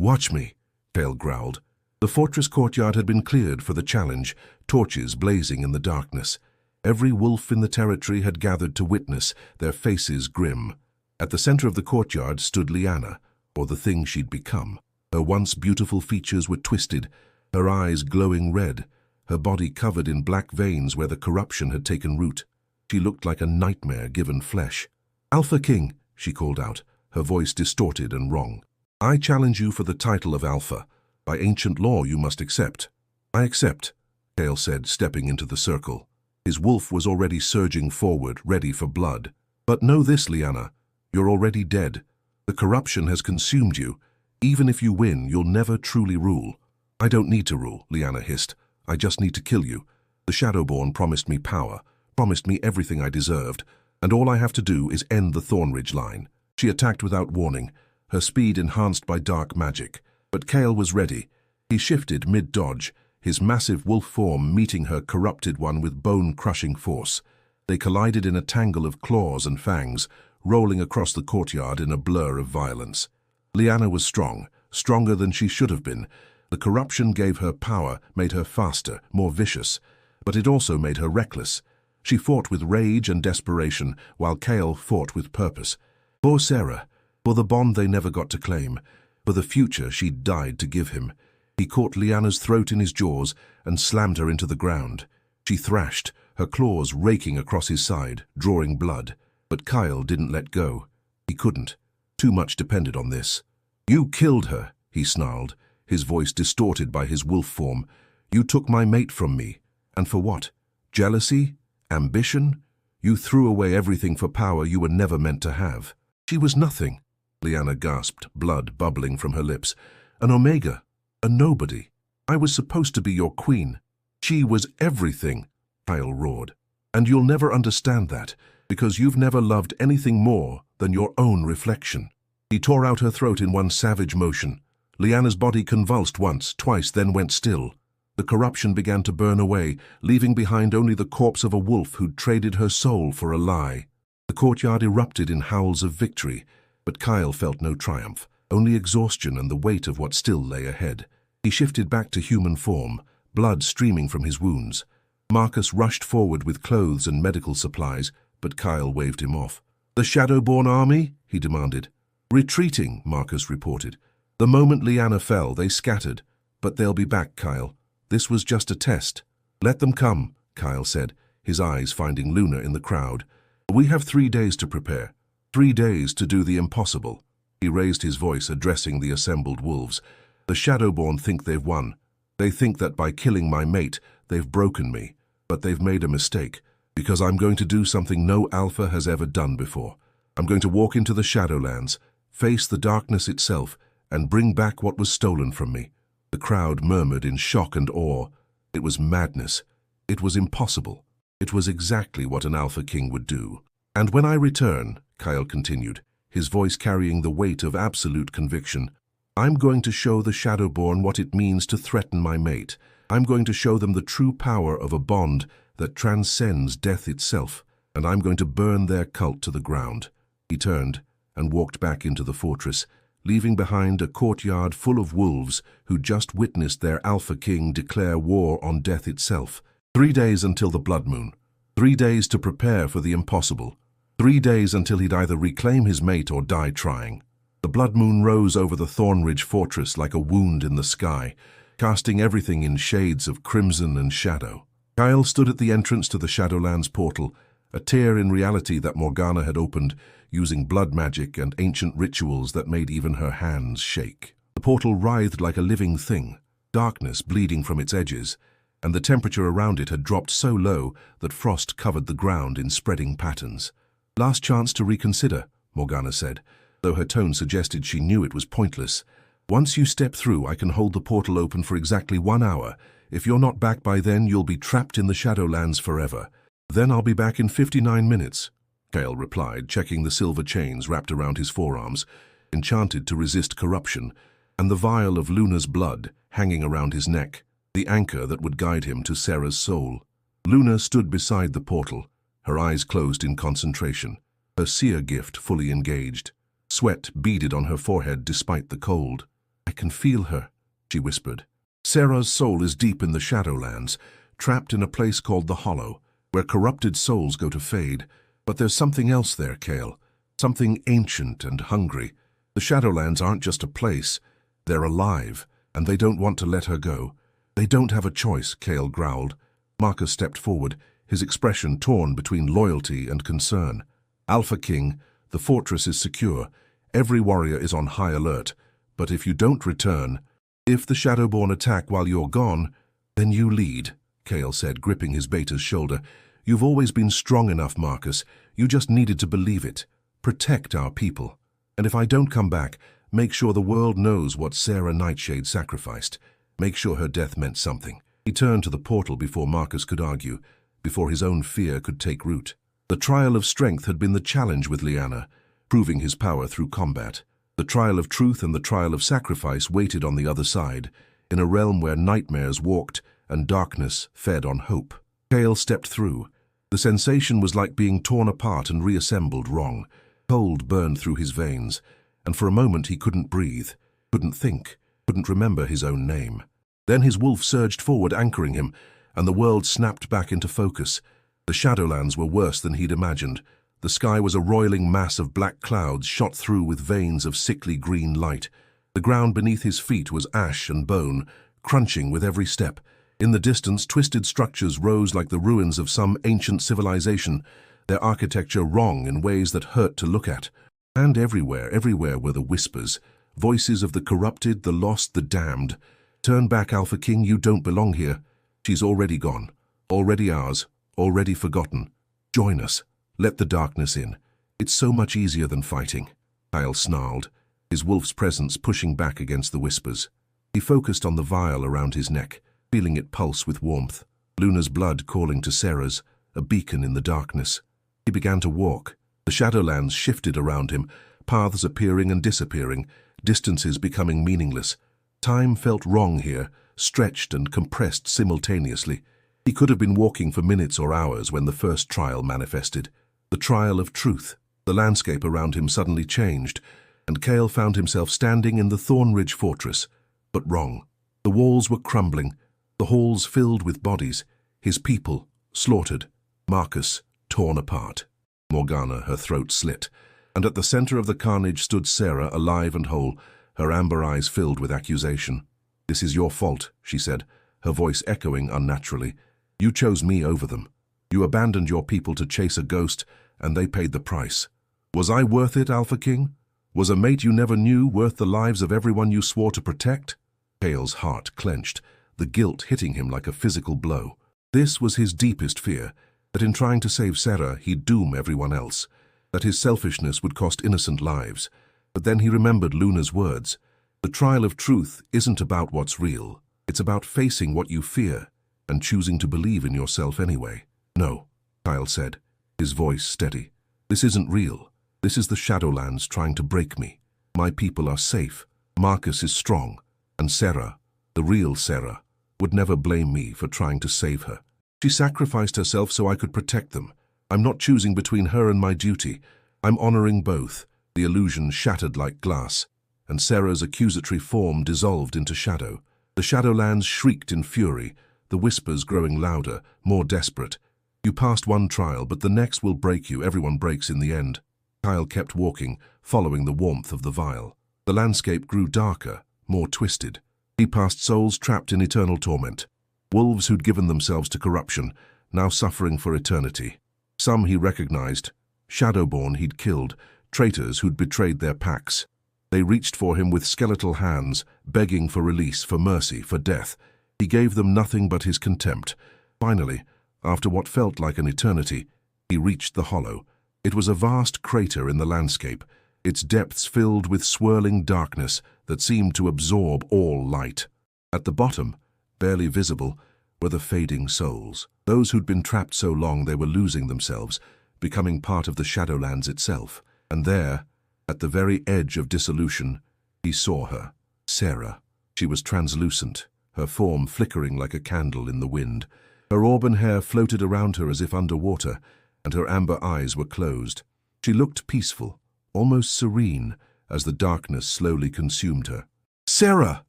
Watch me, Kyle growled. The fortress courtyard had been cleared for the challenge, torches blazing in the darkness. Every wolf in the territory had gathered to witness, their faces grim. At the center of the courtyard stood Lyanna, or the thing she'd become. Her once beautiful features were twisted, her eyes glowing red, her body covered in black veins where the corruption had taken root. She looked like a nightmare given flesh. Alpha King, she called out, her voice distorted and wrong. I challenge you for the title of Alpha. By ancient law you must accept. I accept, Kale said, stepping into the circle. His wolf was already surging forward, ready for blood. But know this, Lyanna, you're already dead. The corruption has consumed you. Even if you win, you'll never truly rule. I don't need to rule, Lyanna hissed. I just need to kill you. The Shadowborn promised me power, promised me everything I deserved, and all I have to do is end the Thornridge line. She attacked without warning, her speed enhanced by dark magic. But Kale was ready. He shifted mid-dodge, his massive wolf form meeting her corrupted one with bone-crushing force. They collided in a tangle of claws and fangs, rolling across the courtyard in a blur of violence. Lyanna was strong, stronger than she should have been. The corruption gave her power, made her faster, more vicious, but it also made her reckless. She fought with rage and desperation, while Kale fought with purpose. For Sarah, for the bond they never got to claim, for the future she'd died to give him. He caught Lyanna's throat in his jaws and slammed her into the ground. She thrashed, her claws raking across his side, drawing blood. But Kyle didn't let go. He couldn't. Too much depended on this. You killed her, he snarled, his voice distorted by his wolf form. You took my mate from me. And for what? Jealousy? Ambition? You threw away everything for power you were never meant to have. She was nothing. Lyanna gasped, blood bubbling from her lips. An omega, a nobody. I was supposed to be your queen. She was everything, Kyle roared. And you'll never understand that, because you've never loved anything more than your own reflection. He tore out her throat in one savage motion. Lyanna's body convulsed once, twice, then went still. The corruption began to burn away, leaving behind only the corpse of a wolf who'd traded her soul for a lie. The courtyard erupted in howls of victory, but Kyle felt no triumph. only exhaustion and the weight of what still lay ahead. He shifted back to human form, blood streaming from his wounds. Marcus rushed forward with clothes and medical supplies, but Kyle waved him off. "The Shadowborn army?" he demanded. "Retreating," Marcus reported. "The moment Lyanna fell, they scattered. But they'll be back, Kyle. This was just a test." "Let them come," Kyle said, his eyes finding Luna in the crowd. "We have 3 days to prepare. 3 days to do the impossible." He raised his voice, addressing the assembled wolves. "The Shadowborn think they've won. They think that by killing my mate, they've broken me. But they've made a mistake, because I'm going to do something no Alpha has ever done before. I'm going to walk into the Shadowlands, face the darkness itself, and bring back what was stolen from me." The crowd murmured in shock and awe. It was madness. It was impossible. It was exactly what an Alpha King would do. "And when I return," Kyle continued, his voice carrying the weight of absolute conviction, "I'm going to show the Shadowborn what it means to threaten my mate. I'm going to show them the true power of a bond that transcends death itself, and I'm going to burn their cult to the ground." He turned and walked back into the fortress, leaving behind a courtyard full of wolves who just witnessed their Alpha King declare war on death itself. 3 days until the blood moon. 3 days to prepare for the impossible. 3 days until he'd either reclaim his mate or die trying. The blood moon rose over the Thornridge fortress like a wound in the sky, casting everything in shades of crimson and shadow. Kyle stood at the entrance to the Shadowlands portal, a tear in reality that Morgana had opened, using blood magic and ancient rituals that made even her hands shake. The portal writhed like a living thing, darkness bleeding from its edges, and the temperature around it had dropped so low that frost covered the ground in spreading patterns. "Last chance to reconsider," Morgana said, though her tone suggested she knew it was pointless. "Once you step through, I can hold the portal open for exactly 1 hour. If you're not back by then, you'll be trapped in the Shadowlands forever. Then I'll be back in 59 minutes, Kale replied, checking the silver chains wrapped around his forearms, enchanted to resist corruption, and the vial of Luna's blood hanging around his neck, the anchor that would guide him to Sarah's soul. Luna stood beside the portal, her eyes closed in concentration, her seer gift fully engaged. Sweat beaded on her forehead despite the cold. "I can feel her," she whispered. "Sarah's soul is deep in the Shadowlands, trapped in a place called the Hollow, where corrupted souls go to fade. But there's something else there, Kale. Something ancient and hungry. The Shadowlands aren't just a place. They're alive, and they don't want to let her go. They don't have a choice," Kale growled. Marcus stepped forward, his expression torn between loyalty and concern. "Alpha King, the fortress is secure. Every warrior is on high alert. But if you don't return, if the Shadowborn attack while you're gone, then you lead," Kale said, gripping his beta's shoulder. "You've always been strong enough, Marcus. You just needed to believe it. Protect our people. And if I don't come back, make sure the world knows what Sarah Nightshade sacrificed. Make sure her death meant something." He turned to the portal before Marcus could argue, before his own fear could take root. The trial of strength had been the challenge with Lyanna, proving his power through combat. The trial of truth and the trial of sacrifice waited on the other side, in a realm where nightmares walked and darkness fed on hope. Kale stepped through. The sensation was like being torn apart and reassembled wrong. Cold burned through his veins, and for a moment he couldn't breathe, couldn't think, couldn't remember his own name. Then his wolf surged forward, anchoring him, and the world snapped back into focus. The Shadowlands were worse than he'd imagined. The sky was a roiling mass of black clouds shot through with veins of sickly green light. The ground beneath his feet was ash and bone, crunching with every step. In the distance, twisted structures rose like the ruins of some ancient civilization, their architecture wrong in ways that hurt to look at. And everywhere were the whispers, voices of the corrupted, the lost, the damned. "Turn back, Alpha King, you don't belong here. She's already gone, already ours, already forgotten. Join us. Let the darkness in. It's so much easier than fighting." Kyle snarled, his wolf's presence pushing back against the whispers. He focused on the vial around his neck, feeling it pulse with warmth. Luna's blood calling to Sarah's, a beacon in the darkness. He began to walk. The Shadowlands shifted around him, paths appearing and disappearing, distances becoming meaningless. Time felt wrong here, stretched and compressed simultaneously. He could have been walking for minutes or hours when the first trial manifested. The trial of truth. The landscape around him suddenly changed. and Kale found himself standing in the Thornridge fortress, but wrong. The walls were crumbling, the halls filled with bodies, his people slaughtered, Marcus torn apart. Morgana, her throat slit, and at the center of the carnage stood Sarah, alive and whole, her amber eyes filled with accusation. "This is your fault," she said, her voice echoing unnaturally. "You chose me over them. You abandoned your people to chase a ghost, and they paid the price. Was I worth it, Alpha King? Was a mate you never knew worth the lives of everyone you swore to protect?" Kale's heart clenched, the guilt hitting him like a physical blow. This was his deepest fear, that in trying to save Sarah, he'd doom everyone else, that his selfishness would cost innocent lives. But then he remembered Luna's words. The trial of truth isn't about what's real. It's about facing what you fear and choosing to believe in yourself anyway. "No," Kyle said, his voice steady. "This isn't real. This is the Shadowlands trying to break me. My people are safe. Marcus is strong. And Sarah, the real Sarah, would never blame me for trying to save her. She sacrificed herself so I could protect them. I'm not choosing between her and my duty. I'm honoring both." The illusion shattered like glass, and Sarah's accusatory form dissolved into shadow. The Shadowlands shrieked in fury, the whispers growing louder, more desperate. "You passed one trial, but the next will break you. Everyone breaks in the end." Kyle kept walking, following the warmth of the vial. The landscape grew darker, more twisted. He passed souls trapped in eternal torment. Wolves who'd given themselves to corruption, now suffering for eternity. Some he recognized, Shadowborn he'd killed, traitors who'd betrayed their packs. They reached for him with skeletal hands, begging for release, for mercy, for death. He gave them nothing but his contempt. Finally, after what felt like an eternity, he reached the hollow. It was a vast crater in the landscape, its depths filled with swirling darkness that seemed to absorb all light. At the bottom, barely visible, were the fading souls. Those who'd been trapped so long they were losing themselves, becoming part of the Shadowlands itself. And there, at the very edge of dissolution, he saw her, Sarah. She was translucent, her form flickering like a candle in the wind. Her auburn hair floated around her as if underwater, and her amber eyes were closed. She looked peaceful, almost serene, as the darkness slowly consumed her. "Sarah!"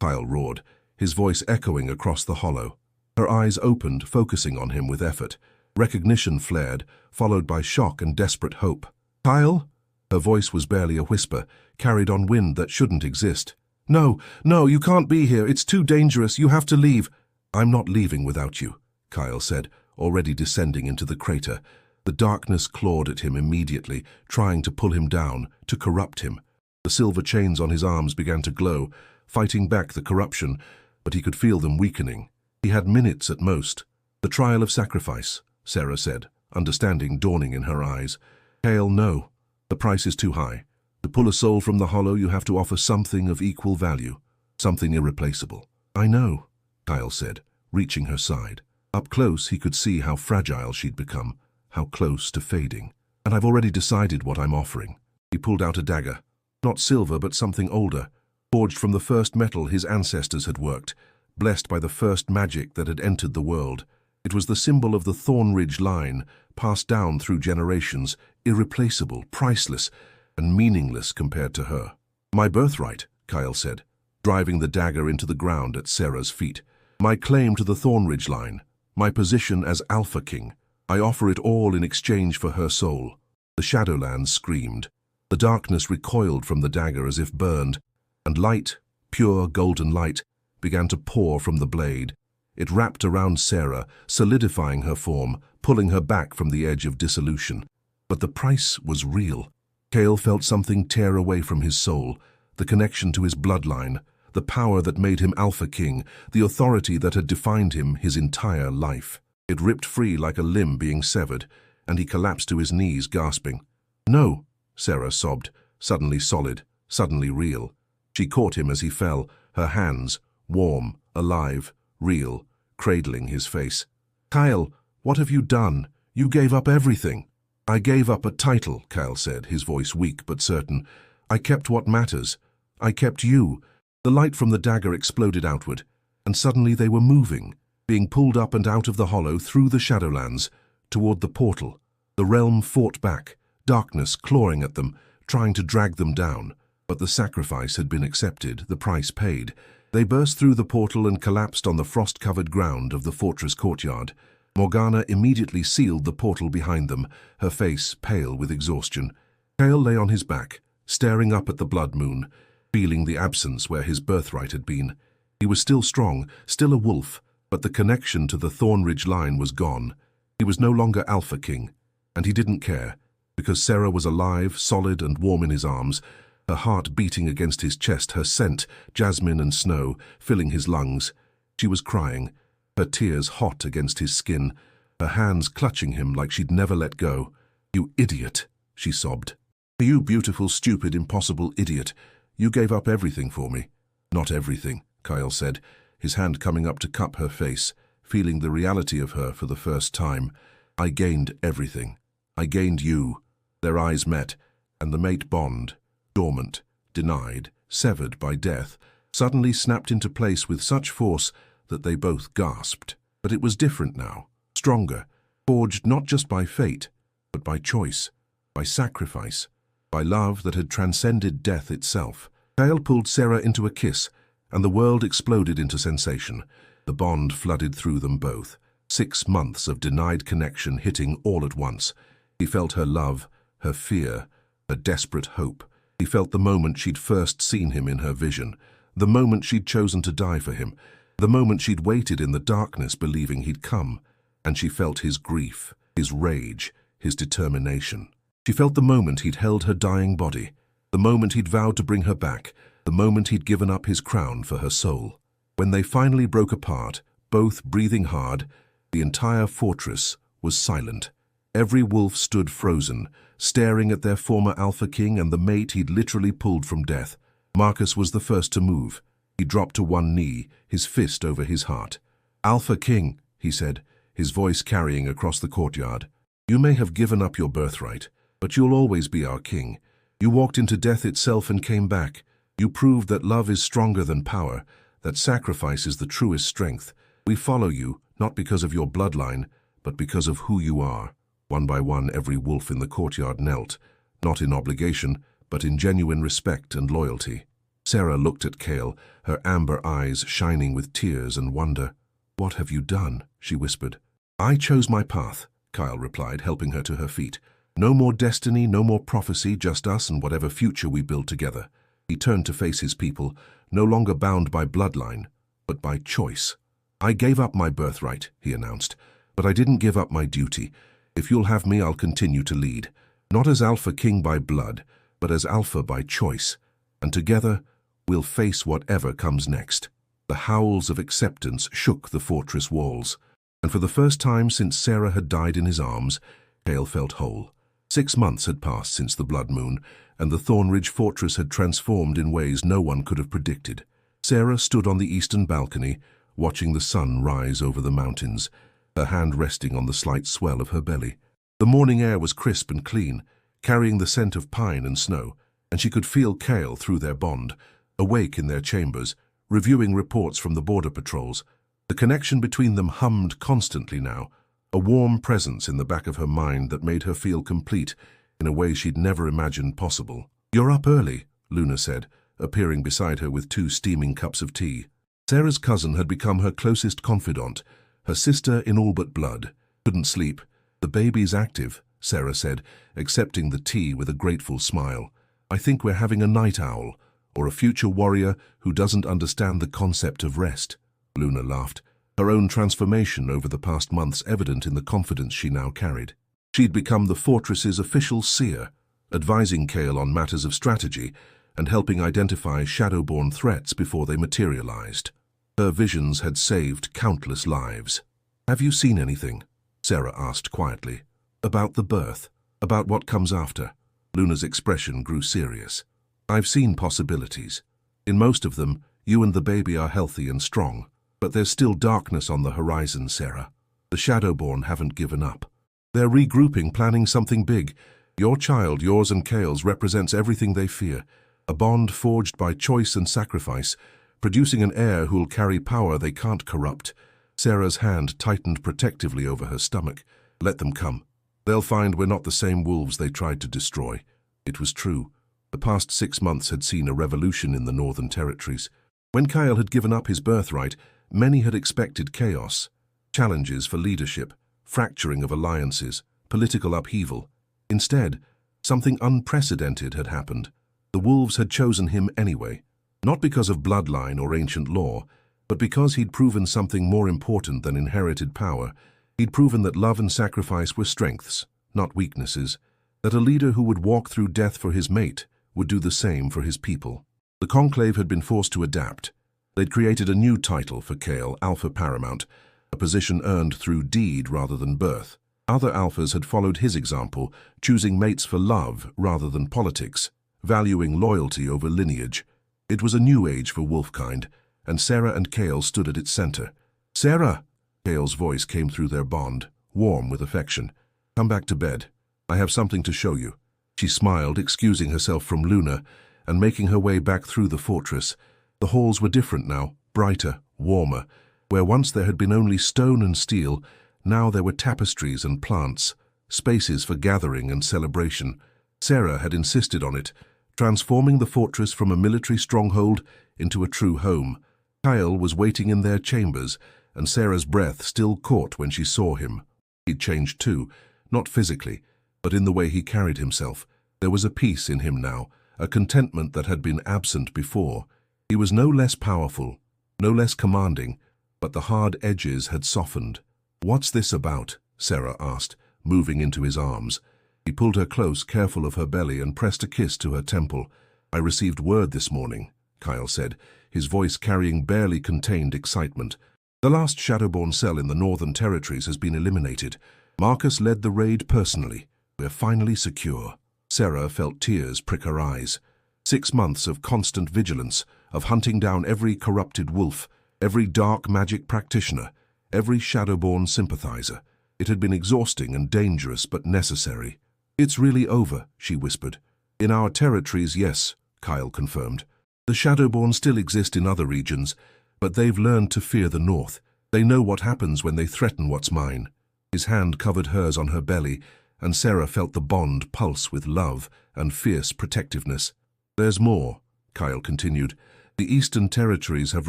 Kyle roared, his voice echoing across the hollow. Her eyes opened, focusing on him with effort. Recognition flared, followed by shock and desperate hope. "Kyle?" Her voice was barely a whisper, carried on wind that shouldn't exist. "No, no, you can't be here. It's too dangerous. You have to leave." "I'm not leaving without you," Kyle said, already descending into the crater. The darkness clawed at him immediately, trying to pull him down, to corrupt him. The silver chains on his arms began to glow, fighting back the corruption, but he could feel them weakening. He had minutes at most. "The trial of sacrifice," Sarah said, understanding dawning in her eyes. "Kale, no. The price is too high. To pull a soul from the hollow, you have to offer something of equal value, something irreplaceable." "I know," Kyle said, reaching her side. Up close, he could see how fragile she'd become, how close to fading. "And I've already decided what I'm offering." He pulled out a dagger. Not silver, but something older, forged from the first metal his ancestors had worked, blessed by the first magic that had entered the world. It was the symbol of the Thornridge line, passed down through generations, irreplaceable, priceless, and meaningless compared to her. "My birthright," Kyle said, driving the dagger into the ground at Sarah's feet. "My claim to the Thornridge line, my position as Alpha King. I offer it all in exchange for her soul." The Shadowlands screamed. The darkness recoiled from the dagger as if burned, and light, pure golden light, began to pour from the blade. It wrapped around Sarah, solidifying her form, pulling her back from the edge of dissolution. But the price was real. Kale felt something tear away from his soul, the connection to his bloodline, the power that made him Alpha King, the authority that had defined him his entire life. It ripped free like a limb being severed, and he collapsed to his knees, gasping. "No," Sarah sobbed, suddenly solid, suddenly real. She caught him as he fell, her hands, warm, alive, real, cradling his face. "Kyle, what have you done? You gave up everything." "I gave up a title," Kyle said, his voice weak but certain. "I kept what matters. I kept you." The light from the dagger exploded outward, and suddenly they were moving, being pulled up and out of the hollow through the Shadowlands, toward the portal. The realm fought back, darkness clawing at them, trying to drag them down. But the sacrifice had been accepted, the price paid. They burst through the portal and collapsed on the frost-covered ground of the fortress courtyard. Morgana immediately sealed the portal behind them, her face pale with exhaustion. Cale lay on his back, staring up at the blood moon, feeling the absence where his birthright had been. He was still strong, still a wolf, but the connection to the Thornridge line was gone. He was no longer Alpha King, and he didn't care, because Sarah was alive, solid and warm in his arms, her heart beating against his chest, her scent, jasmine and snow, filling his lungs. She was crying, her tears hot against his skin, her hands clutching him like she'd never let go. "You idiot," she sobbed. "You beautiful, stupid, impossible idiot. You gave up everything for me." "Not everything," Kyle said, his hand coming up to cup her face, feeling the reality of her for the first time. "I gained everything. I gained you." Their eyes met, and the mate bond, dormant, denied, severed by death, suddenly snapped into place with such force that they both gasped. But it was different now, stronger, forged not just by fate, but by choice, by sacrifice, by love that had transcended death itself. Kale pulled Sarah into a kiss, and the world exploded into sensation. The bond flooded through them both, 6 months of denied connection hitting all at once. He felt her love, her fear, her desperate hope. He felt the moment she'd first seen him in her vision, the moment she'd chosen to die for him, the moment she'd waited in the darkness believing he'd come. And she felt his grief, his rage, his determination. She felt the moment he'd held her dying body, the moment he'd vowed to bring her back, the moment he'd given up his crown for her soul. When they finally broke apart, both breathing hard, the entire fortress was silent. Every wolf stood frozen, staring at their former Alpha King and the mate he'd literally pulled from death. Marcus was the first to move. He dropped to one knee, his fist over his heart. "Alpha King," he said, his voice carrying across the courtyard. "You may have given up your birthright, but you'll always be our king. You walked into death itself and came back. You proved that love is stronger than power, that sacrifice is the truest strength. We follow you, not because of your bloodline, but because of who you are." One by one, every wolf in the courtyard knelt, not in obligation, but in genuine respect and loyalty. Sarah looked at Cale, her amber eyes shining with tears and wonder. "What have you done?" she whispered. "I chose my path," Kyle replied, helping her to her feet. "No more destiny, no more prophecy, just us and whatever future we build together." He turned to face his people, no longer bound by bloodline, but by choice. "I gave up my birthright," he announced, "but I didn't give up my duty. If you'll have me, I'll continue to lead. Not as Alpha King by blood, but as Alpha by choice. And together, we'll face whatever comes next." The howls of acceptance shook the fortress walls. And for the first time since Sarah had died in his arms, Cale felt whole. 6 months had passed since the blood moon, and the Thornridge fortress had transformed in ways no one could have predicted. Sarah stood on the eastern balcony, watching the sun rise over the mountains, her hand resting on the slight swell of her belly. The morning air was crisp and clean, carrying the scent of pine and snow, and she could feel Cale through their bond, awake in their chambers, reviewing reports from the border patrols. The connection between them hummed constantly now, a warm presence in the back of her mind that made her feel complete in a way she'd never imagined possible. "You're up early," Luna said, appearing beside her with 2 steaming cups of tea. Sarah's cousin had become her closest confidant, her sister in all but blood. "Couldn't sleep. The baby's active," Sarah said, accepting the tea with a grateful smile. "I think we're having a night owl, or a future warrior who doesn't understand the concept of rest." Luna laughed, her own transformation over the past months evident in the confidence she now carried. She'd become the fortress's official seer, advising Cale on matters of strategy and helping identify shadowborn threats before they materialized. Her visions had saved countless lives. "Have you seen anything?" Sarah asked quietly. "About the birth, about what comes after?" Luna's expression grew serious. "I've seen possibilities. In most of them, you and the baby are healthy and strong. But there's still darkness on the horizon, Sarah. The Shadowborn haven't given up. They're regrouping, planning something big. Your child, yours and Cale's, represents everything they fear. A bond forged by choice and sacrifice, producing an heir who'll carry power they can't corrupt." Sarah's hand tightened protectively over her stomach. "Let them come. They'll find we're not the same wolves they tried to destroy." It was true. The past 6 months had seen a revolution in the Northern Territories. When Kyle had given up his birthright, many had expected chaos, challenges for leadership, fracturing of alliances, political upheaval. Instead, something unprecedented had happened. The wolves had chosen him anyway, not because of bloodline or ancient law, but because he'd proven something more important than inherited power. He'd proven that love and sacrifice were strengths, not weaknesses, that a leader who would walk through death for his mate would do the same for his people. The Conclave had been forced to adapt. They'd created a new title for Kale, Alpha Paramount, a position earned through deed rather than birth. Other Alphas had followed his example, choosing mates for love rather than politics, valuing loyalty over lineage. It was a new age for wolfkind, and Sarah and Kale stood at its center. "Sarah!" Kale's voice came through their bond, warm with affection. "Come back to bed. I have something to show you." She smiled, excusing herself from Luna, and making her way back through the fortress. The halls were different now, brighter, warmer. Where once there had been only stone and steel, now there were tapestries and plants, spaces for gathering and celebration. Sarah had insisted on it, transforming the fortress from a military stronghold into a true home. Kyle was waiting in their chambers, and Sarah's breath still caught when she saw him. He'd changed too, not physically, but in the way he carried himself. There was a peace in him now, a contentment that had been absent before. He was no less powerful, no less commanding, but the hard edges had softened. "What's this about?" Sarah asked, moving into his arms. He pulled her close, careful of her belly, and pressed a kiss to her temple. "I received word this morning," Kyle said, his voice carrying barely contained excitement. "The last Shadowborn cell in the Northern Territories has been eliminated. Marcus led the raid personally. We're finally secure." Sarah felt tears prick her eyes. 6 months of constant vigilance, of hunting down every corrupted wolf, every dark magic practitioner, every Shadowborn sympathizer. It had been exhausting and dangerous, but necessary. "It's really over," she whispered. "In our territories, yes," Kyle confirmed. "The Shadowborn still exist in other regions, but they've learned to fear the North. They know what happens when they threaten what's mine." His hand covered hers on her belly, and Sarah felt the bond pulse with love and fierce protectiveness. "There's more," Kyle continued. "The Eastern Territories have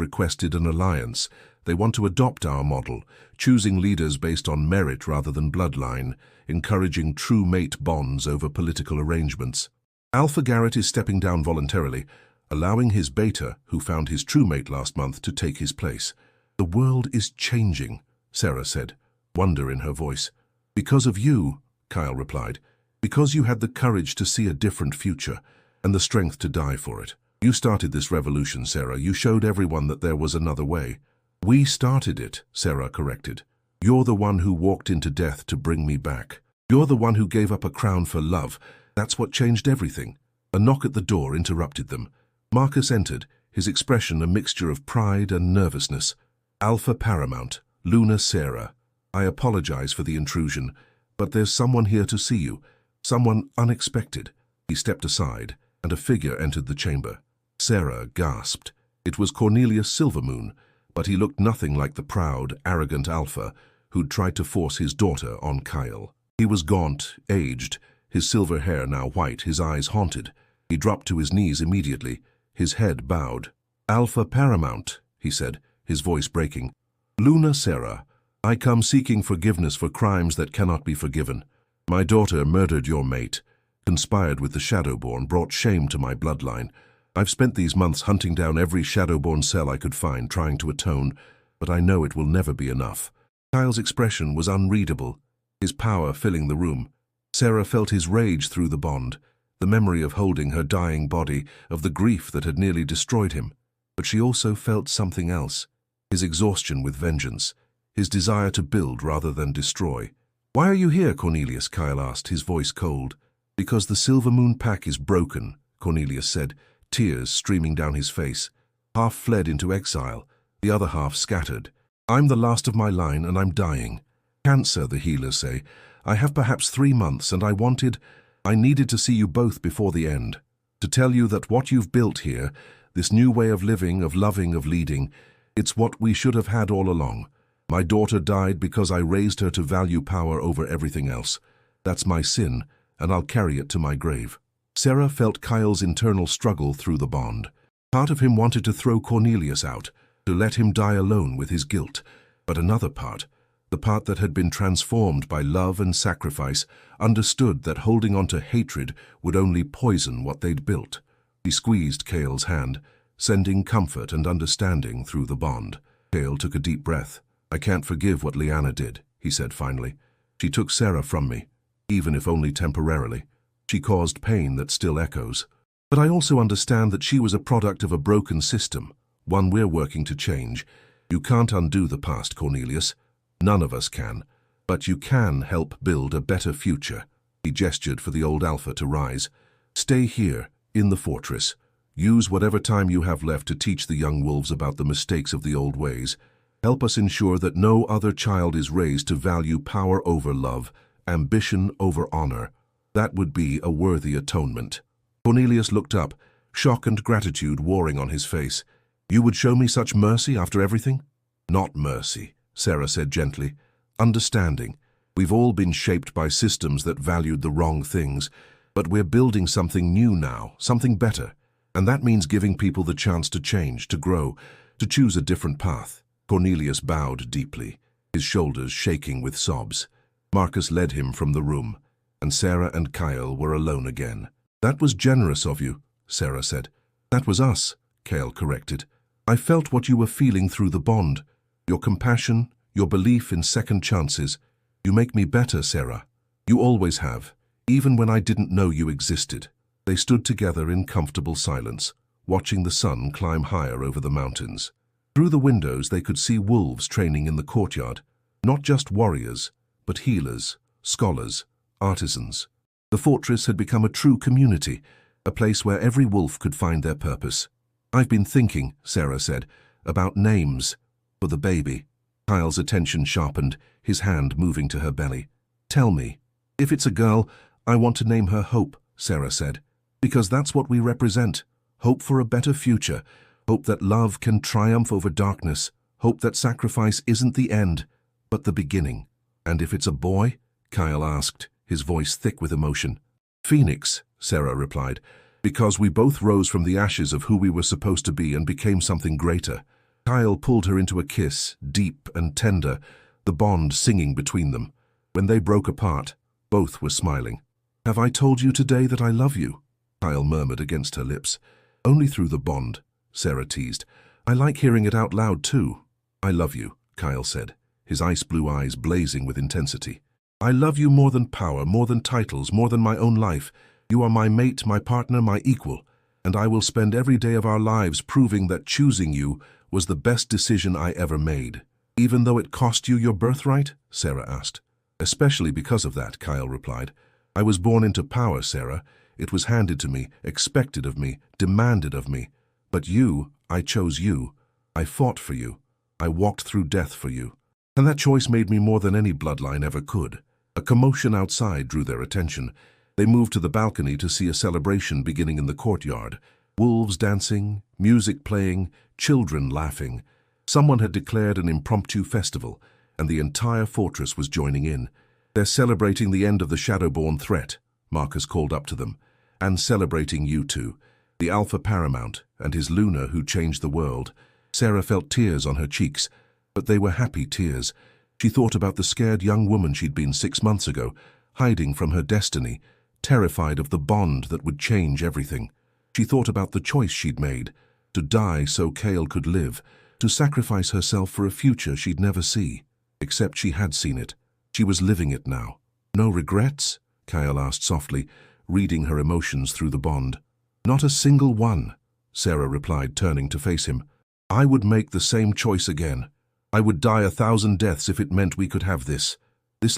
requested an alliance. They want to adopt our model, choosing leaders based on merit rather than bloodline, encouraging true mate bonds over political arrangements. Alpha Garrett is stepping down voluntarily, allowing his beta, who found his true mate last month, to take his place. The world is changing," Sarah said, wonder in her voice. "Because of you," Kyle replied. "Because you had the courage to see a different future, and the strength to die for it. You started this revolution, Sarah. You showed everyone that there was another way." "We started it," Sarah corrected. "You're the one who walked into death to bring me back. You're the one who gave up a crown for love. That's what changed everything." A knock at the door interrupted them. Marcus entered, his expression a mixture of pride and nervousness. "Alpha Paramount, Luna Sarah. I apologize for the intrusion, but there's someone here to see you, someone unexpected." He stepped aside, and a figure entered the chamber. Sarah gasped. It was Cornelius Silvermoon, but he looked nothing like the proud, arrogant Alpha who'd tried to force his daughter on Kyle. He was gaunt, aged, his silver hair now white, his eyes haunted. He dropped to his knees immediately, his head bowed. "Alpha Paramount," he said, his voice breaking. "Luna Sarah, I come seeking forgiveness for crimes that cannot be forgiven. My daughter murdered your mate, conspired with the Shadowborn, brought shame to my bloodline. I've spent these months hunting down every Shadowborn cell I could find, trying to atone, but I know it will never be enough." Kyle's expression was unreadable, his power filling the room. Sarah felt his rage through the bond, the memory of holding her dying body, of the grief that had nearly destroyed him. But she also felt something else, his exhaustion with vengeance, his desire to build rather than destroy. "Why are you here, Cornelius?" Kyle asked, his voice cold. "Because the Silvermoon pack is broken," Cornelius said, tears streaming down his face. "Half fled into exile, the other half scattered. I'm the last of my line and I'm dying. Cancer, the healers say. I have perhaps 3 months, and I needed to see you both before the end. To tell you that what you've built here, this new way of living, of loving, of leading, it's what we should have had all along. My daughter died because I raised her to value power over everything else. That's my sin, and I'll carry it to my grave." Sarah felt Kyle's internal struggle through the bond. Part of him wanted to throw Cornelius out, to let him die alone with his guilt. But another part, the part that had been transformed by love and sacrifice, understood that holding on to hatred would only poison what they'd built. He squeezed Cale's hand, sending comfort and understanding through the bond. Cale took a deep breath. "I can't forgive what Lyanna did," he said finally. "She took Sarah from me, even if only temporarily. She caused pain that still echoes. But I also understand that she was a product of a broken system, one we're working to change. You can't undo the past, Cornelius. None of us can. But you can help build a better future." He gestured for the old Alpha to rise. "Stay here, in the fortress. Use whatever time you have left to teach the young wolves about the mistakes of the old ways. Help us ensure that no other child is raised to value power over love, ambition over honor. That would be a worthy atonement." Cornelius looked up, shock and gratitude warring on his face. "You would show me such mercy after everything?" "Not mercy," Sarah said gently. "Understanding. We've all been shaped by systems that valued the wrong things, but we're building something new now, something better. And that means giving people the chance to change, to grow, to choose a different path." Cornelius bowed deeply, his shoulders shaking with sobs. Marcus led him from the room, and Sarah and Kyle were alone again. "That was generous of you," Sarah said. "That was us," Kyle corrected. "I felt what you were feeling through the bond. Your compassion, your belief in second chances. You make me better, Sarah. You always have, even when I didn't know you existed." They stood together in comfortable silence, watching the sun climb higher over the mountains. Through the windows they could see wolves training in the courtyard, not just warriors, but healers, scholars, artisans. The fortress had become a true community, a place where every wolf could find their purpose. "I've been thinking," Sarah said, "about names for the baby." Kyle's attention sharpened, his hand moving to her belly. "Tell me. If it's a girl, I want to name her Hope," Sarah said. "Because that's what we represent. Hope for a better future. Hope that love can triumph over darkness. Hope that sacrifice isn't the end, but the beginning." "And if it's a boy?" Kyle asked, his voice thick with emotion. "Phoenix," Sarah replied, "because we both rose from the ashes of who we were supposed to be and became something greater." Kyle pulled her into a kiss, deep and tender, the bond singing between them. When they broke apart, both were smiling. "Have I told you today that I love you?" Kyle murmured against her lips. "Only through the bond," Sarah teased. "I like hearing it out loud too." "I love you," Kyle said, his ice blue eyes blazing with intensity. "I love you more than power, more than titles, more than my own life. You are my mate, my partner, my equal, and I will spend every day of our lives proving that choosing you was the best decision I ever made." "Even though it cost you your birthright?" Sarah asked. "Especially because of that," Kyle replied. "I was born into power, Sarah. It was handed to me, expected of me, demanded of me. But you, I chose you. I fought for you. I walked through death for you. And that choice made me more than any bloodline ever could." A commotion outside drew their attention. They moved to the balcony to see a celebration beginning in the courtyard. Wolves dancing, music playing, children laughing. Someone had declared an impromptu festival, and the entire fortress was joining in. "They're celebrating the end of the Shadowborn threat," Marcus called up to them. "And celebrating you two, the Alpha Paramount and his Luna who changed the world." Sarah felt tears on her cheeks, but they were happy tears. She thought about the scared young woman she'd been 6 months ago, hiding from her destiny, terrified of the bond that would change everything. She thought about the choice she'd made, to die so Cale could live, to sacrifice herself for a future she'd never see. Except she had seen it. She was living it now. "No regrets?" Kyle asked softly, reading her emotions through the bond. "Not a single one," Sarah replied, turning to face him. "I would make the same choice again. I would die 1,000 deaths if it meant we could have this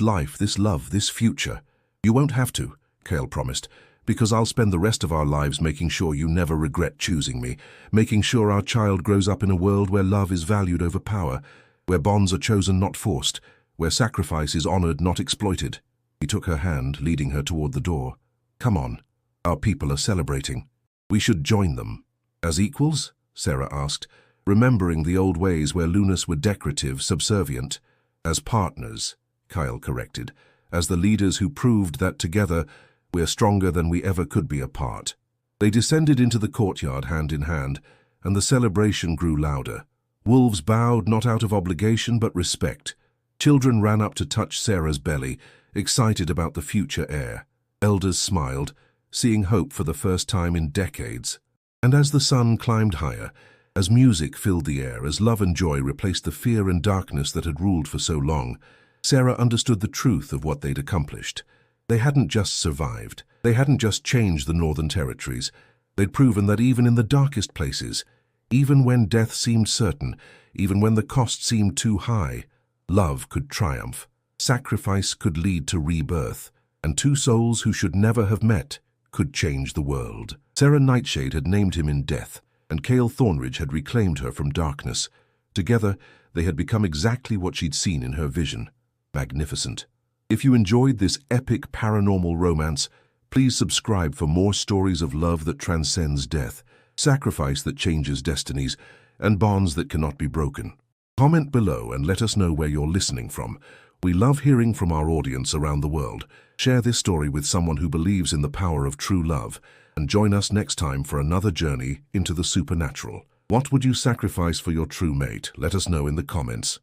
life, this love, this future. You won't have to," Cale promised, "because I'll spend the rest of our lives making sure you never regret choosing me, making sure our child grows up in a world where love is valued over power, where bonds are chosen not forced, where sacrifice is honored not exploited." He took her hand, leading her toward the door. "Come on. Our people are celebrating. We should join them." "As equals?" Sarah asked, remembering the old ways where Lunas were decorative, subservient. "As partners," Kyle corrected, "as the leaders who proved that together We're stronger than we ever could be apart." They descended into the courtyard hand in hand, and the celebration grew louder. Wolves bowed not out of obligation but respect. Children ran up to touch Sarah's belly, excited about the future heir. Elders smiled, seeing hope for the first time in decades. And as the sun climbed higher, as music filled the air, as love and joy replaced the fear and darkness that had ruled for so long, Sarah understood the truth of what they'd accomplished. They hadn't just survived. They hadn't just changed the Northern Territories. They'd proven that even in the darkest places, even when death seemed certain, even when the cost seemed too high, love could triumph. Sacrifice could lead to rebirth, and two souls who should never have met could change the world. Sarah Nightshade had named him in death, and Cale Thornridge had reclaimed her from darkness. Together, they had become exactly what she'd seen in her vision. Magnificent. If you enjoyed this epic paranormal romance, please subscribe for more stories of love that transcends death, sacrifice that changes destinies, and bonds that cannot be broken. Comment below and let us know where you're listening from. We love hearing from our audience around the world. Share this story with someone who believes in the power of true love, and join us next time for another journey into the supernatural. What would you sacrifice for your true mate? Let us know in the comments.